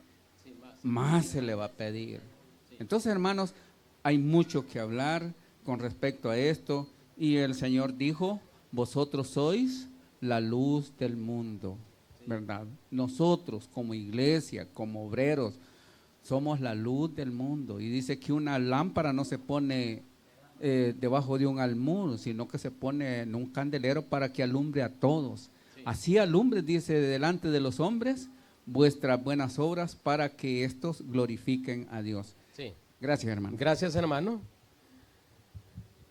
más se le va a pedir. Entonces, hermanos, hay mucho que hablar con respecto a esto, y el Señor dijo: vosotros sois la luz del mundo, ¿verdad? Nosotros como iglesia, como obreros, somos la luz del mundo. Y dice que una lámpara no se pone debajo de un almud, sino que se pone en un candelero para que alumbre a todos. Sí. Así alumbre, dice, delante de los hombres vuestras buenas obras, para que estos glorifiquen a Dios. Sí. Gracias, hermano. Gracias, hermano.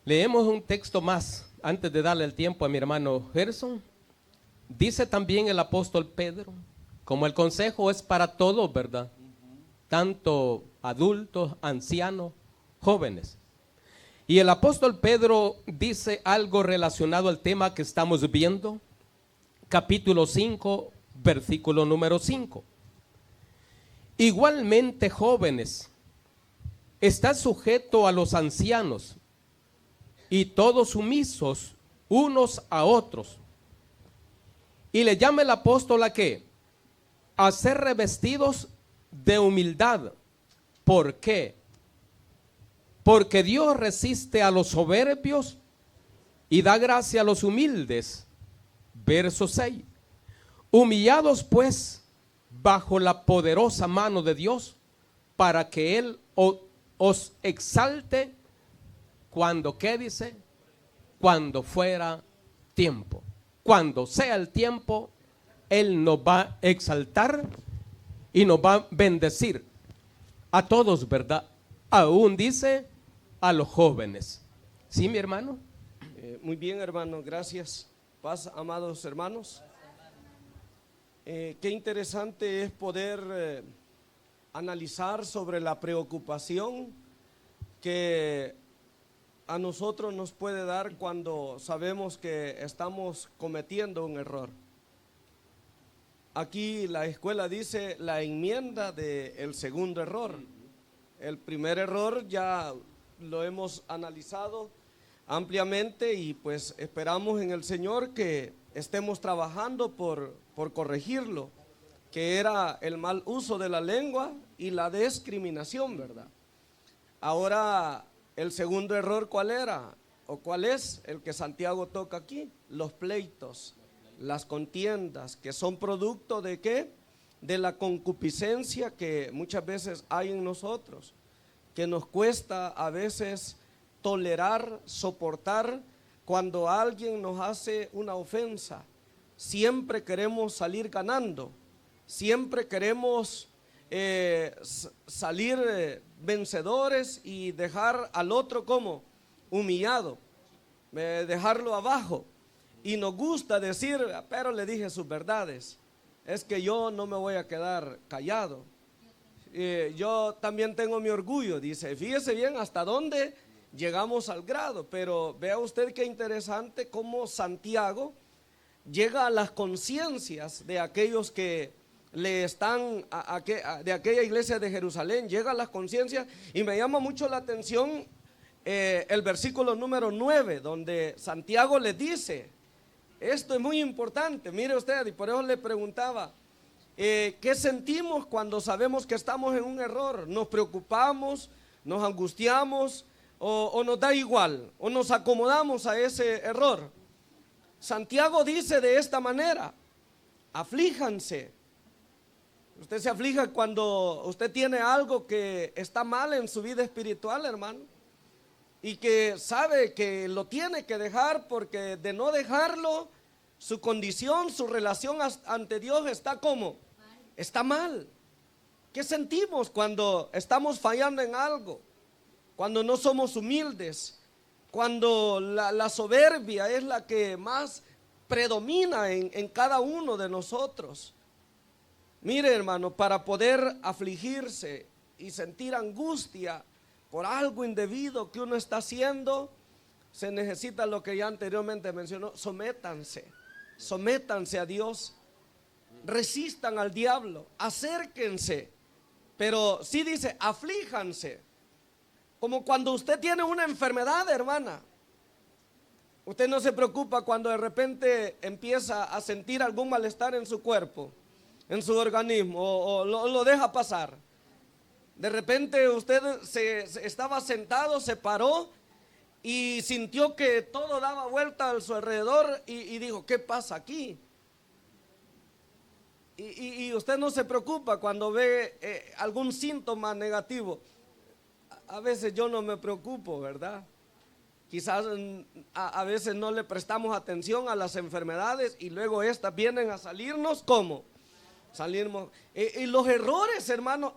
Leemos un texto más antes de darle el tiempo a mi hermano Gerson. Dice también el apóstol Pedro, como el consejo es para todos, ¿verdad? Tanto adultos, ancianos, jóvenes. Y el apóstol Pedro dice algo relacionado al tema que estamos viendo, capítulo 5, versículo número 5. Igualmente, jóvenes, estad sujeto a los ancianos y todos sumisos unos a otros. Y le llama el apóstol a ¿qué? A ser revestidos de humildad. ¿Por qué? Porque Dios resiste a los soberbios y da gracia a los humildes. Verso 6. Humillados pues bajo la poderosa mano de Dios, para que Él os exalte cuando, ¿qué dice? Cuando fuera tiempo. Cuando sea el tiempo, Él nos va a exaltar y nos va a bendecir a todos, ¿verdad? Aún dice a los jóvenes. ¿Sí, mi hermano? Muy bien, hermano, gracias. Paz, amados hermanos. Qué interesante es poder analizar sobre la preocupación que a nosotros nos puede dar cuando sabemos que estamos cometiendo un error. Aquí la escuela dice la enmienda del segundo error. El primer error ya lo hemos analizado ampliamente y pues esperamos en el Señor que estemos trabajando por corregirlo. que era el mal uso de la lengua y la discriminación, ¿verdad? Ahora, el segundo error, ¿cuál era? ¿O cuál es el que Santiago toca aquí? Los pleitos, las contiendas, que son producto de ¿qué? De la concupiscencia que muchas veces hay en nosotros, que nos cuesta a veces tolerar, soportar cuando alguien nos hace una ofensa. Siempre queremos salir ganando, siempre queremos salir vencedores y dejar al otro como humillado, dejarlo abajo. Y nos gusta decir, pero le dije sus verdades, es que yo no me voy a quedar callado. Yo también tengo mi orgullo, dice, fíjese bien hasta dónde llegamos al grado. Pero vea usted qué interesante cómo Santiago llega a las conciencias de aquellos que le están, de aquella iglesia de Jerusalén, llega a las conciencias. Y me llama mucho la atención el versículo número 9, donde Santiago le dice, esto es muy importante, mire usted, y por eso le preguntaba, ¿qué sentimos cuando sabemos que estamos en un error? ¿Nos preocupamos, nos angustiamos o nos da igual, o nos acomodamos a ese error? Santiago dice de esta manera, aflíjanse. Usted se aflija cuando usted tiene algo que está mal en su vida espiritual, hermano, y que sabe que lo tiene que dejar, porque de no dejarlo, su condición, su relación ante Dios está como, está mal. ¿Qué sentimos cuando estamos fallando en algo? Cuando no somos humildes, cuando la soberbia es la que más predomina en cada uno de nosotros. Mire, hermano, para poder afligirse y sentir angustia por algo indebido que uno está haciendo, se necesita lo que ya anteriormente mencionó, sométanse a Dios, resistan al diablo, acérquense, pero sí dice, aflíjanse, como cuando usted tiene una enfermedad, hermana. Usted no se preocupa cuando de repente empieza a sentir algún malestar en su cuerpo, en su organismo, o lo deja pasar. De repente usted estaba sentado, se paró y sintió que todo daba vuelta a su alrededor y dijo, ¿qué pasa aquí? Y usted no se preocupa cuando ve algún síntoma negativo. A veces yo no me preocupo, ¿verdad? Quizás a veces no le prestamos atención a las enfermedades y luego estas vienen a salirnos ¿cómo? Salimos. Y los errores, hermano,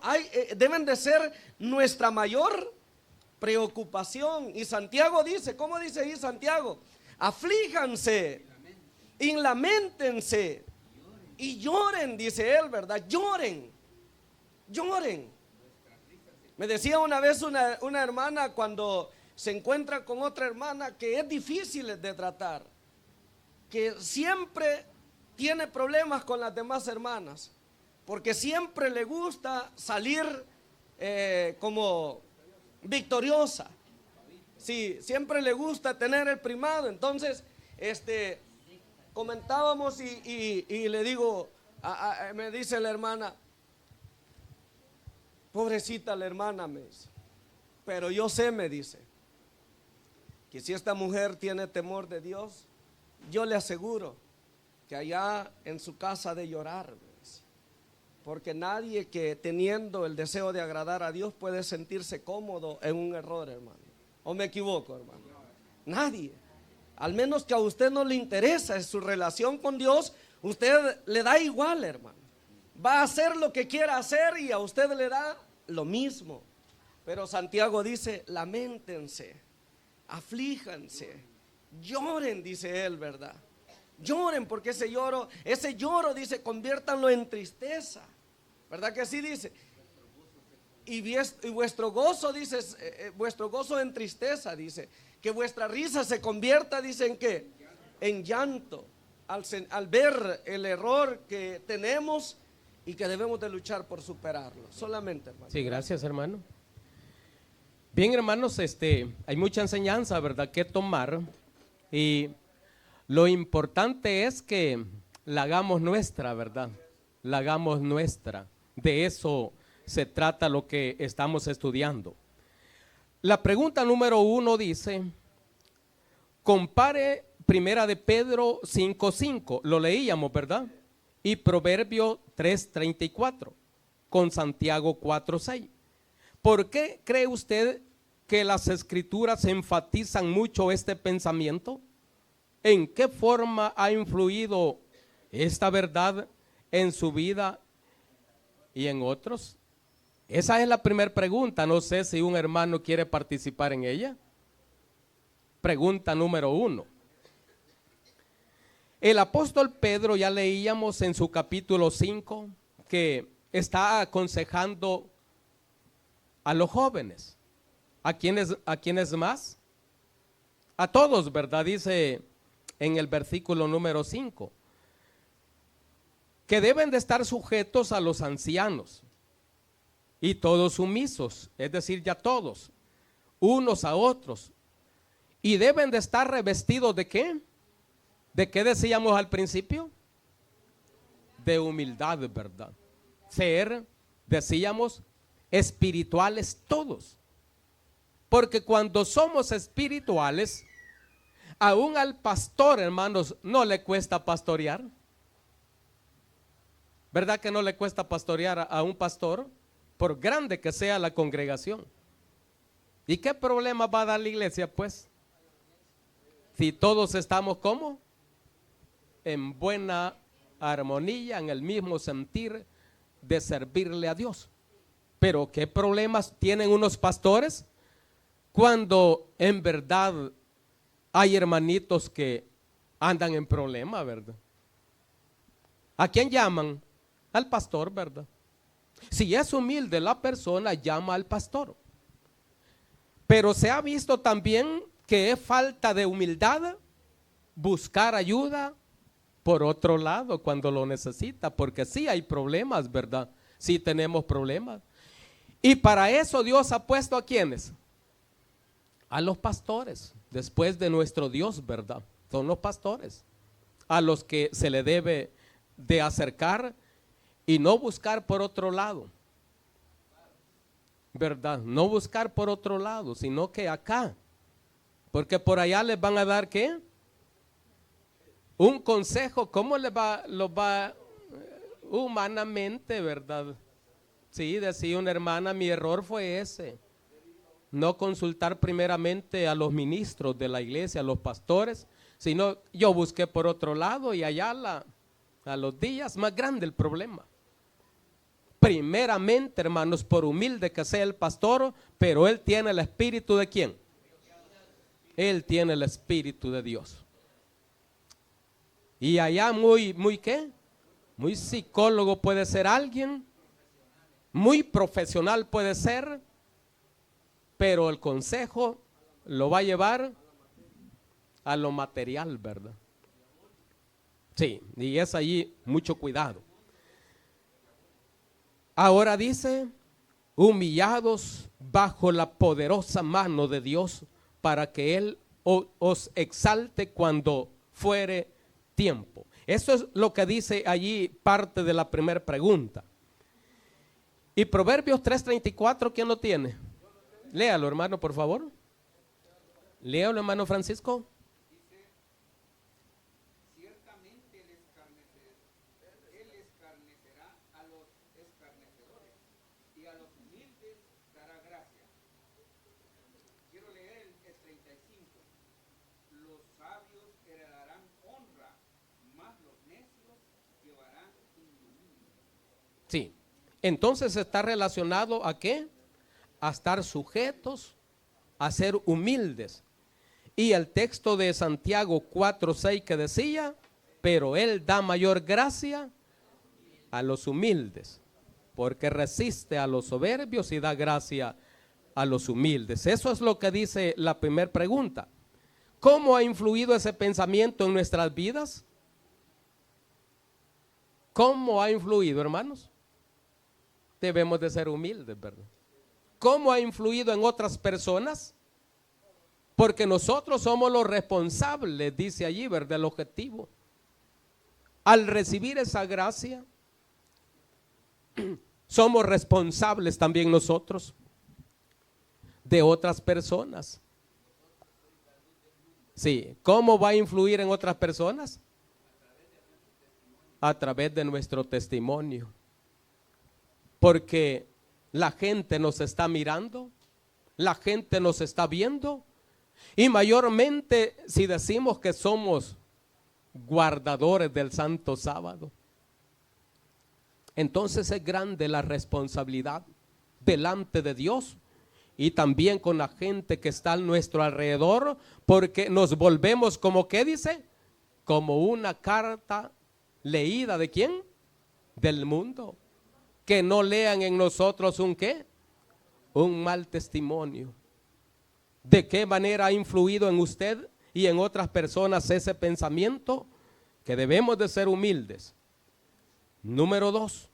deben de ser nuestra mayor preocupación. Y Santiago dice, ¿cómo dice ahí Santiago? Aflíjanse y lamentense y lloren, dice él, ¿verdad? Lloren. Me decía una vez una hermana cuando se encuentra con otra hermana que es difícil de tratar, que siempre tiene problemas con las demás hermanas, porque siempre le gusta salir como victoriosa. Sí, siempre le gusta tener el primado. Entonces, comentábamos y le digo, me dice la hermana, pobrecita la hermana, me dice, pero yo sé, me dice, que si esta mujer tiene temor de Dios, yo le aseguro que allá en su casa de llorar, porque nadie que teniendo el deseo de agradar a Dios puede sentirse cómodo en un error, hermano. ¿O me equivoco, hermano? Nadie. Al menos que a usted no le interesa su relación con Dios, usted le da igual, hermano. Va a hacer lo que quiera hacer y a usted le da lo mismo. Pero Santiago dice, lamentense, aflíjanse, lloren, dice él, ¿verdad? Lloren, porque ese lloro, dice, conviértanlo en tristeza, ¿verdad que así dice? Y vuestro gozo, dice, vuestro gozo en tristeza, dice, que vuestra risa se convierta, dice, ¿en qué? En llanto, al ver el error que tenemos y que debemos de luchar por superarlo. Solamente, hermano. Sí, gracias, hermano. Bien, hermanos, hay mucha enseñanza, ¿verdad?, que tomar, y lo importante es que la hagamos nuestra, ¿verdad? la hagamos nuestra. De eso se trata lo que estamos estudiando. La pregunta número 1 dice, compare Primera de Pedro 5:5, lo leíamos, ¿verdad? Y Proverbio 3:34 con Santiago 4:6. ¿Por qué cree usted que las escrituras enfatizan mucho este pensamiento? ¿En qué forma ha influido esta verdad en su vida y en otros? Esa es la primera pregunta. No sé si un hermano quiere participar en ella. Pregunta número 1. El apóstol Pedro, ya leíamos en su capítulo 5, que está aconsejando a los jóvenes. ¿A quiénes más? A todos, ¿verdad? Dice en el versículo número 5, que deben de estar sujetos a los ancianos y todos sumisos, es decir, ya todos, unos a otros. Y deben de estar revestidos ¿de qué? ¿De qué decíamos al principio? De humildad, ¿verdad? Ser, decíamos, espirituales todos. Porque cuando somos espirituales, aún al pastor, hermanos, no le cuesta pastorear. ¿Verdad que no le cuesta pastorear a un pastor? Por grande que sea la congregación. ¿Y qué problema va a dar la iglesia, pues? Si todos estamos, ¿cómo? En buena armonía, en el mismo sentir de servirle a Dios. Pero ¿qué problemas tienen unos pastores? Cuando en verdad hay hermanitos que andan en problema, ¿verdad? ¿A quién llaman? Al pastor, ¿verdad? Si es humilde la persona, llama al pastor. Pero se ha visto también que es falta de humildad buscar ayuda por otro lado cuando lo necesita, porque sí hay problemas, ¿verdad? Sí tenemos problemas. Y para eso Dios ha puesto ¿a quiénes? A los pastores, después de nuestro Dios, ¿verdad? Son los pastores a los que se le debe de acercar y no buscar por otro lado, ¿verdad? No buscar por otro lado, sino que acá, porque por allá les van a dar ¿qué? Un consejo. ¿Cómo los va humanamente, verdad? Sí, decía una hermana, mi error fue ese, no consultar primeramente a los ministros de la iglesia, a los pastores, sino yo busqué por otro lado y allá a los días más grande el problema. Primeramente, hermanos, por humilde que sea el pastor, pero él tiene el espíritu ¿de quién? Él tiene el espíritu de Dios. Y allá muy ¿qué? Muy psicólogo puede ser alguien, muy profesional puede ser, pero el consejo lo va a llevar a lo material, ¿verdad? Sí, y es allí mucho cuidado. Ahora dice, humillados bajo la poderosa mano de Dios, para que Él os exalte cuando fuere tiempo. Eso es lo que dice allí parte de la primera pregunta. Y Proverbios 3:34, ¿quién lo tiene? Léalo, hermano, por favor. Léalo, hermano Francisco. Sí, entonces está relacionado ¿a qué? A estar sujetos, a ser humildes. Y el texto de Santiago 4:6 que decía, pero Él da mayor gracia a los humildes, porque resiste a los soberbios y da gracia a los humildes. Eso es lo que dice la primera pregunta. ¿Cómo ha influido ese pensamiento en nuestras vidas? ¿Cómo ha influido, hermanos? Debemos de ser humildes, ¿verdad? ¿Cómo ha influido en otras personas? Porque nosotros somos los responsables, dice allí, ¿verdad? El objetivo. Al recibir esa gracia, somos responsables también nosotros de otras personas. Sí, ¿cómo va a influir en otras personas? A través de nuestro testimonio. Porque la gente nos está mirando, la gente nos está viendo, y mayormente si decimos que somos guardadores del Santo Sábado, entonces es grande la responsabilidad delante de Dios y también con la gente que está a nuestro alrededor, porque nos volvemos como, ¿qué dice? Como una carta leída ¿de quién? Del mundo. Que no lean en nosotros un ¿qué? Un mal testimonio. ¿De qué manera ha influido en usted y en otras personas ese pensamiento? Que debemos de ser humildes. Número 2,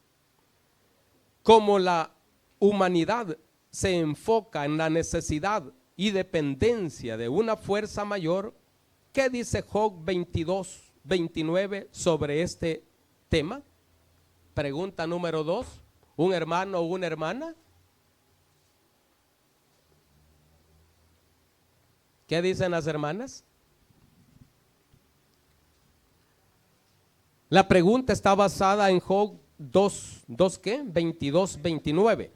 como la humanidad se enfoca en la necesidad y dependencia de una fuerza mayor, ¿qué dice Job 22:29 sobre este tema? Pregunta número 2, ¿un hermano o una hermana? ¿Qué dicen las hermanas? La pregunta está basada en Job 2 ¿qué? 22:29.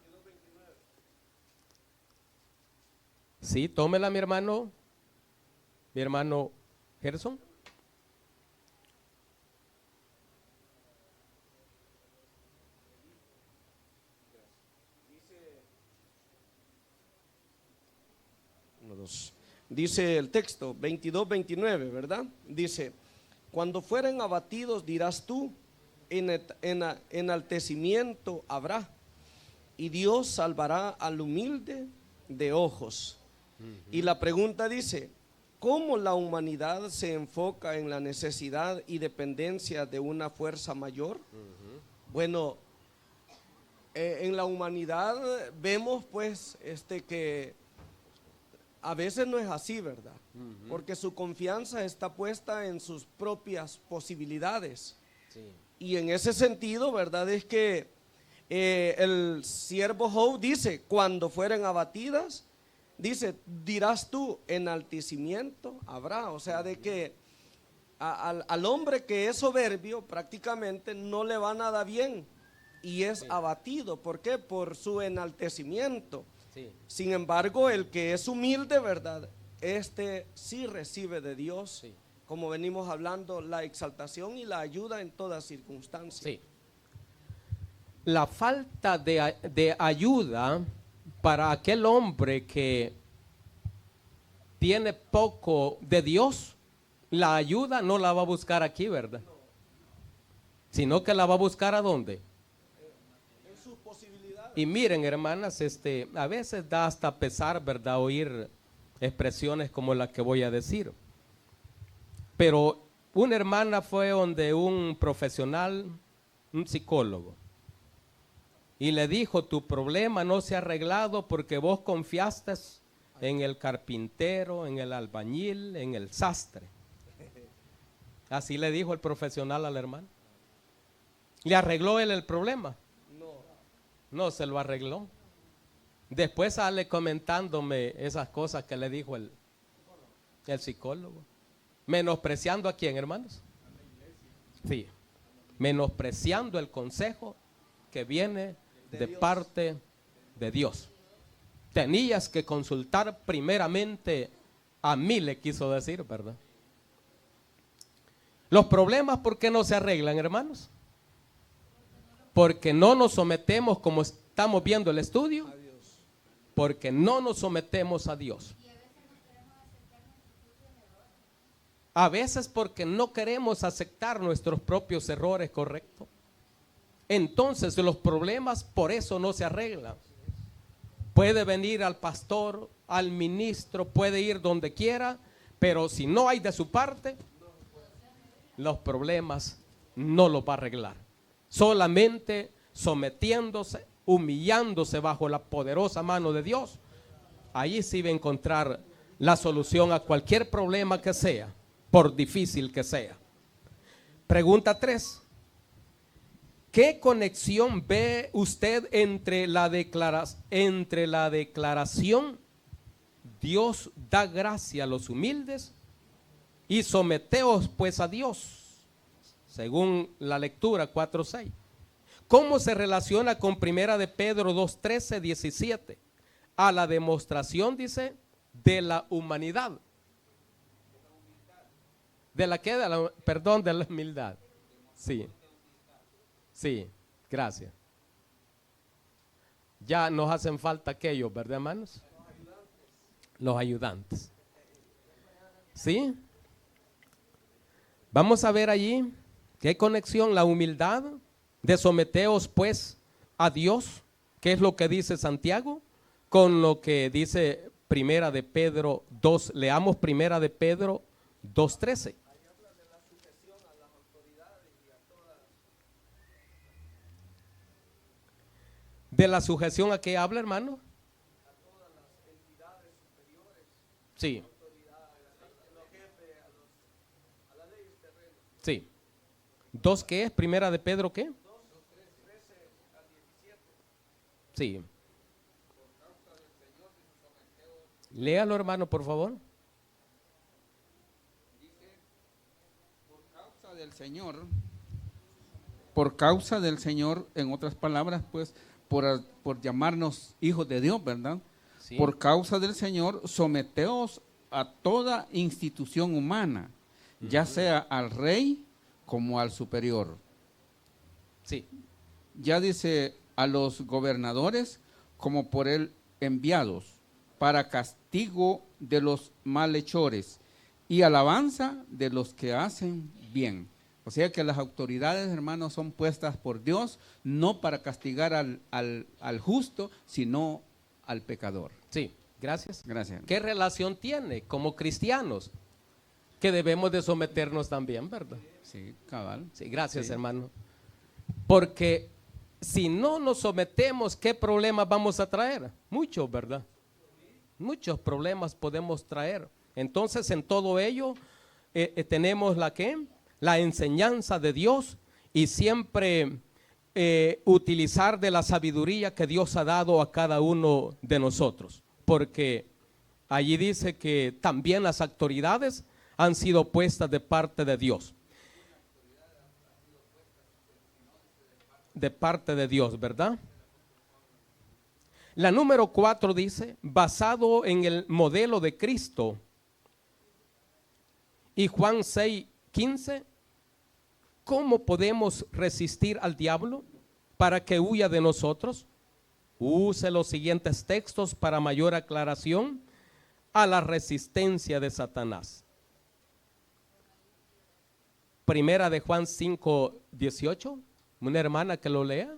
Sí, tómela mi hermano Gerson. Dice el texto 22:29, ¿verdad? Dice: cuando fueren abatidos dirás tú, enaltecimiento habrá, y Dios salvará al humilde de ojos. Y la pregunta dice: ¿cómo la humanidad se enfoca en la necesidad y dependencia de una fuerza mayor? Bueno, en la humanidad vemos pues que a veces no es así, ¿verdad? Porque su confianza está puesta en sus propias posibilidades. Sí. Y en ese sentido, ¿verdad? Es que el siervo Job dice: cuando fueren abatidas, dice, dirás tú, enaltecimiento habrá. O sea, de que al hombre que es soberbio prácticamente no le va nada bien y es abatido. ¿Por qué? Por su enaltecimiento. Sí. Sin embargo, el que es humilde, ¿verdad? Este sí recibe de Dios, sí, como venimos hablando, la exaltación y la ayuda en toda circunstancia. Sí. La falta de ayuda para aquel hombre que tiene poco de Dios, la ayuda no la va a buscar aquí, ¿verdad? No. Sino que la va a buscar ¿a dónde? Y miren, hermanas, a veces da hasta pesar, ¿verdad?, oír expresiones como la que voy a decir. Pero una hermana fue donde un profesional, un psicólogo, y le dijo: tu problema no se ha arreglado porque vos confiaste en el carpintero, en el albañil, en el sastre. Así le dijo el profesional a la hermana. ¿Le arregló él el problema? No se lo arregló. Después sale comentándome esas cosas que le dijo el psicólogo. Menospreciando a quién, hermanos. Sí, menospreciando el consejo que viene de parte de Dios. Tenías que consultar primeramente a mí, le quiso decir, ¿verdad? Los problemas, ¿por qué no se arreglan, hermanos? Porque no nos sometemos, como estamos viendo el estudio, porque no nos sometemos a Dios. A veces porque no queremos aceptar nuestros propios errores, correcto. Entonces los problemas por eso no se arreglan. Puede venir al pastor, al ministro, puede ir donde quiera, pero si no hay de su parte, los problemas no los va a arreglar. Solamente sometiéndose, humillándose bajo la poderosa mano de Dios, allí sí va a encontrar la solución a cualquier problema que sea, por difícil que sea. Pregunta 3. ¿Qué conexión ve usted entre la declaración Dios da gracia a los humildes y someteos pues a Dios, según la lectura 4:6? ¿Cómo se relaciona con primera de Pedro 2:13, 17? A la demostración, dice, de la humanidad. ¿De la qué? Perdón, de la humildad. Sí. Sí, gracias. Ya nos hacen falta aquellos, ¿verdad, hermanos? Los ayudantes. ¿Sí? Vamos a ver allí qué conexión, la humildad de someteos pues a Dios, que es lo que dice Santiago, con lo que dice primera de Pedro 2. Leamos primera de Pedro 2:13. ¿De la sujeción a qué habla, hermano? A todas las entidades superiores. Sí. A los jefes, a las leyes terrenas. Sí. ¿2 qué es? ¿Primera de Pedro qué? 2:13 al 17. Sí. Léalo, hermano, por favor. Dice, por causa del Señor, en otras palabras, pues, por llamarnos hijos de Dios, ¿verdad? Sí. Por causa del Señor, someteos a toda institución humana, ya sea al rey como al superior. Sí. Ya dice a los gobernadores como por él enviados, para castigo de los malhechores y alabanza de los que hacen bien. O sea que las autoridades, hermanos, son puestas por Dios, no para castigar al justo, sino al pecador. Sí, gracias. Gracias. ¿Qué relación tiene como cristianos? Que debemos de someternos también, ¿verdad? Sí, cabal. Sí, gracias, sí, hermano. Porque si no nos sometemos, ¿qué problemas vamos a traer? Muchos, ¿verdad? Muchos problemas podemos traer. Entonces, en todo ello, tenemos la enseñanza de Dios y siempre utilizar de la sabiduría que Dios ha dado a cada uno de nosotros. Porque allí dice que también las autoridades han sido puestas de parte de Dios. De parte de Dios, ¿verdad? La número 4 dice, basado en el modelo de Cristo. Y Juan 6:15, ¿cómo podemos resistir al diablo para que huya de nosotros? Use los siguientes textos para mayor aclaración a la resistencia de Satanás. Primera de Juan 5:18, una hermana que lo lea.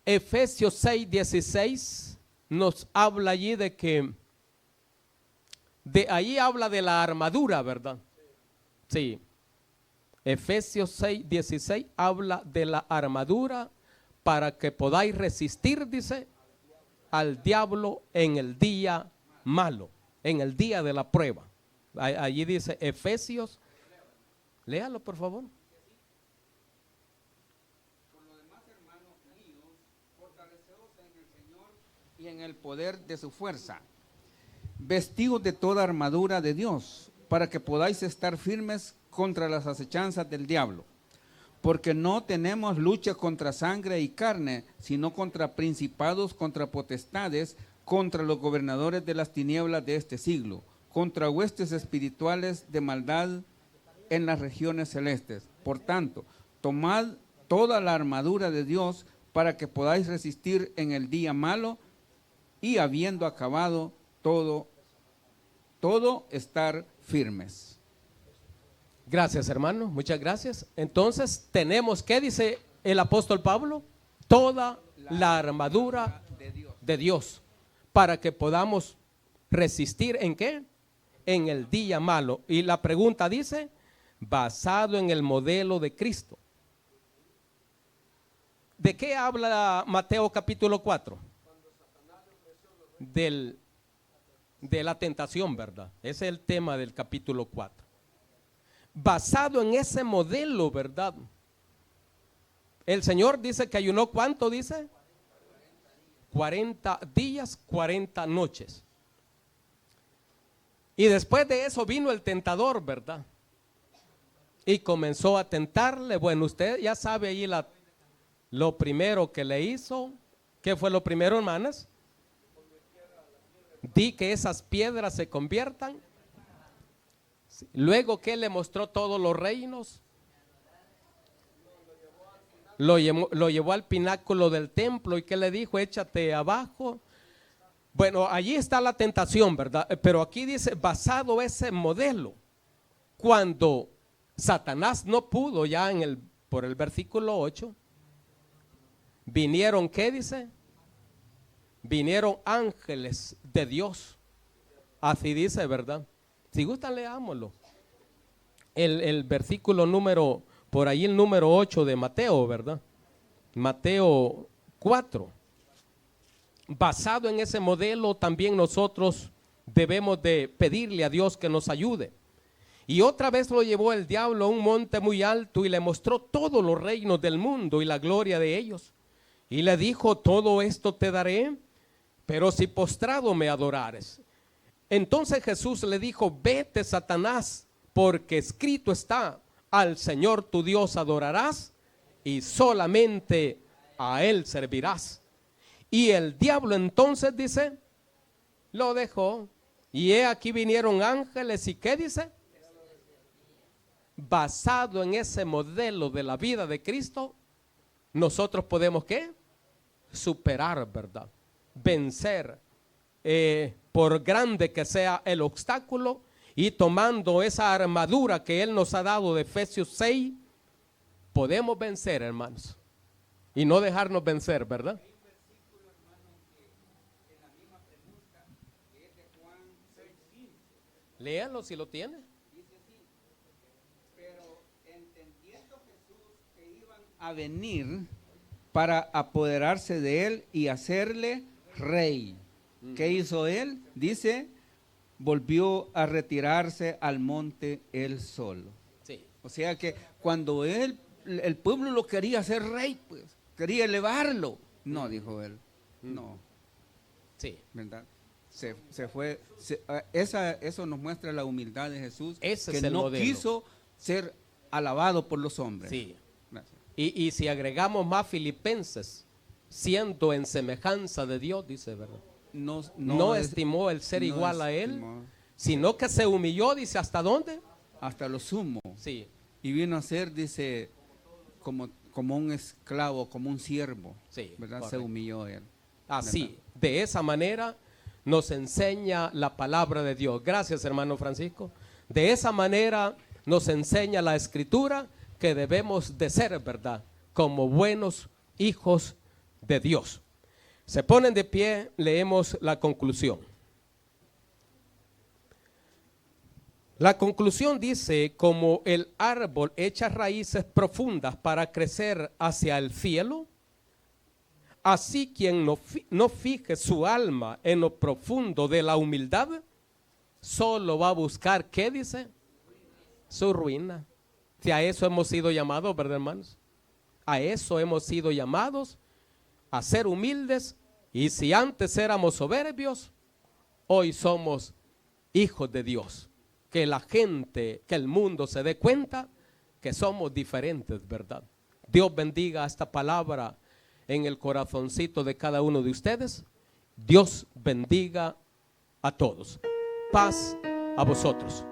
Efesios 6:16 nos habla allí de que, de ahí habla de la armadura, ¿verdad? Sí. Efesios 6:16 habla de la armadura para que podáis resistir, dice, al diablo en el día malo, en el día de la prueba. Allí dice Efesios, léalo por favor. Y en el poder de su fuerza, vestidos de toda armadura de Dios, para que podáis estar firmes contra las acechanzas del diablo. Porque no tenemos lucha contra sangre y carne, sino contra principados, contra potestades, contra los gobernadores de las tinieblas de este siglo, contra huestes espirituales de maldad en las regiones celestes. Por tanto, tomad toda la armadura de Dios para que podáis resistir en el día malo, y habiendo acabado todo estar firmes. Gracias, hermano, muchas gracias. Entonces tenemos, ¿qué dice el apóstol Pablo? Toda la armadura de Dios para que podamos resistir ¿en qué? En el día malo. Y la pregunta dice, basado en el modelo de Cristo. ¿De qué habla Mateo capítulo 4? De la tentación, ¿verdad? Ese es el tema del capítulo 4. basado en ese modelo, ¿verdad? El Señor dice que ayunó, ¿cuánto dice? 40 días, 40 noches. Y después de eso vino el tentador, ¿verdad? Y comenzó a tentarle. Bueno, usted ya sabe ahí lo primero que le hizo. ¿Qué fue lo primero, hermanas? Di que esas piedras se conviertan. Luego que le mostró todos los reinos. Lo llevó al pináculo del templo y que le dijo, échate abajo. Bueno, allí está la tentación, ¿verdad? Pero aquí dice, basado ese modelo, cuando Satanás no pudo ya por el versículo 8, vinieron, ¿qué dice? Vinieron ángeles de Dios. Así dice, ¿verdad? Si gustan, leámoslo. El versículo número, por ahí el número 8 de Mateo, ¿verdad? Mateo 4. Basado en ese modelo, también nosotros debemos de pedirle a Dios que nos ayude. Y otra vez lo llevó el diablo a un monte muy alto y le mostró todos los reinos del mundo y la gloria de ellos. Y le dijo, todo esto te daré, pero si postrado me adorares. Entonces Jesús le dijo, vete, Satanás, porque escrito está, al Señor tu Dios adorarás y solamente a Él servirás. Y el diablo entonces dice, lo dejó. Y he aquí vinieron ángeles y ¿qué dice? Basado en ese modelo de la vida de Cristo, nosotros podemos ¿qué? Superar, ¿verdad? Vencer, por grande que sea el obstáculo, y tomando esa armadura que Él nos ha dado de Efesios 6, podemos vencer, hermanos, y no dejarnos vencer, ¿verdad? Léalo si lo tiene. Pero entendiendo Jesús que iban a venir para apoderarse de él y hacerle rey, ¿qué hizo él? Dice, volvió a retirarse al monte él solo. Sí. O sea que cuando el pueblo lo quería hacer rey, pues quería elevarlo. No, dijo él, no. Sí. ¿Verdad? Se fue. Eso nos muestra la humildad de Jesús, Ese que es el no modelo. quiso ser alabado por los hombres. Sí. Gracias. Y si agregamos más Filipenses, siendo en semejanza de Dios, dice, ¿verdad? No estimó el ser igual a Él, sino que se humilló, dice, ¿hasta dónde? Hasta lo sumo. Sí. Y vino a ser, dice, como un esclavo, como un siervo. Sí, ¿verdad? correcto. Se humilló él. Así, de esa manera nos enseña la palabra de Dios. Gracias, hermano Francisco. De esa manera nos enseña la Escritura que debemos de ser, ¿verdad? Como buenos hijos de Dios. Se ponen de pie, leemos la conclusión. La conclusión dice, como el árbol echa raíces profundas para crecer hacia el cielo, así quien no fije su alma en lo profundo de la humildad, solo va a buscar, ¿qué dice? Su ruina. Si a eso hemos sido llamados, ¿verdad, hermanos? A eso hemos sido llamados, a ser humildes. Y si antes éramos soberbios, hoy somos hijos de Dios. Que la gente, que el mundo se dé cuenta que somos diferentes, ¿verdad? Dios bendiga esta palabra en el corazoncito de cada uno de ustedes. Dios bendiga a todos. Paz a vosotros.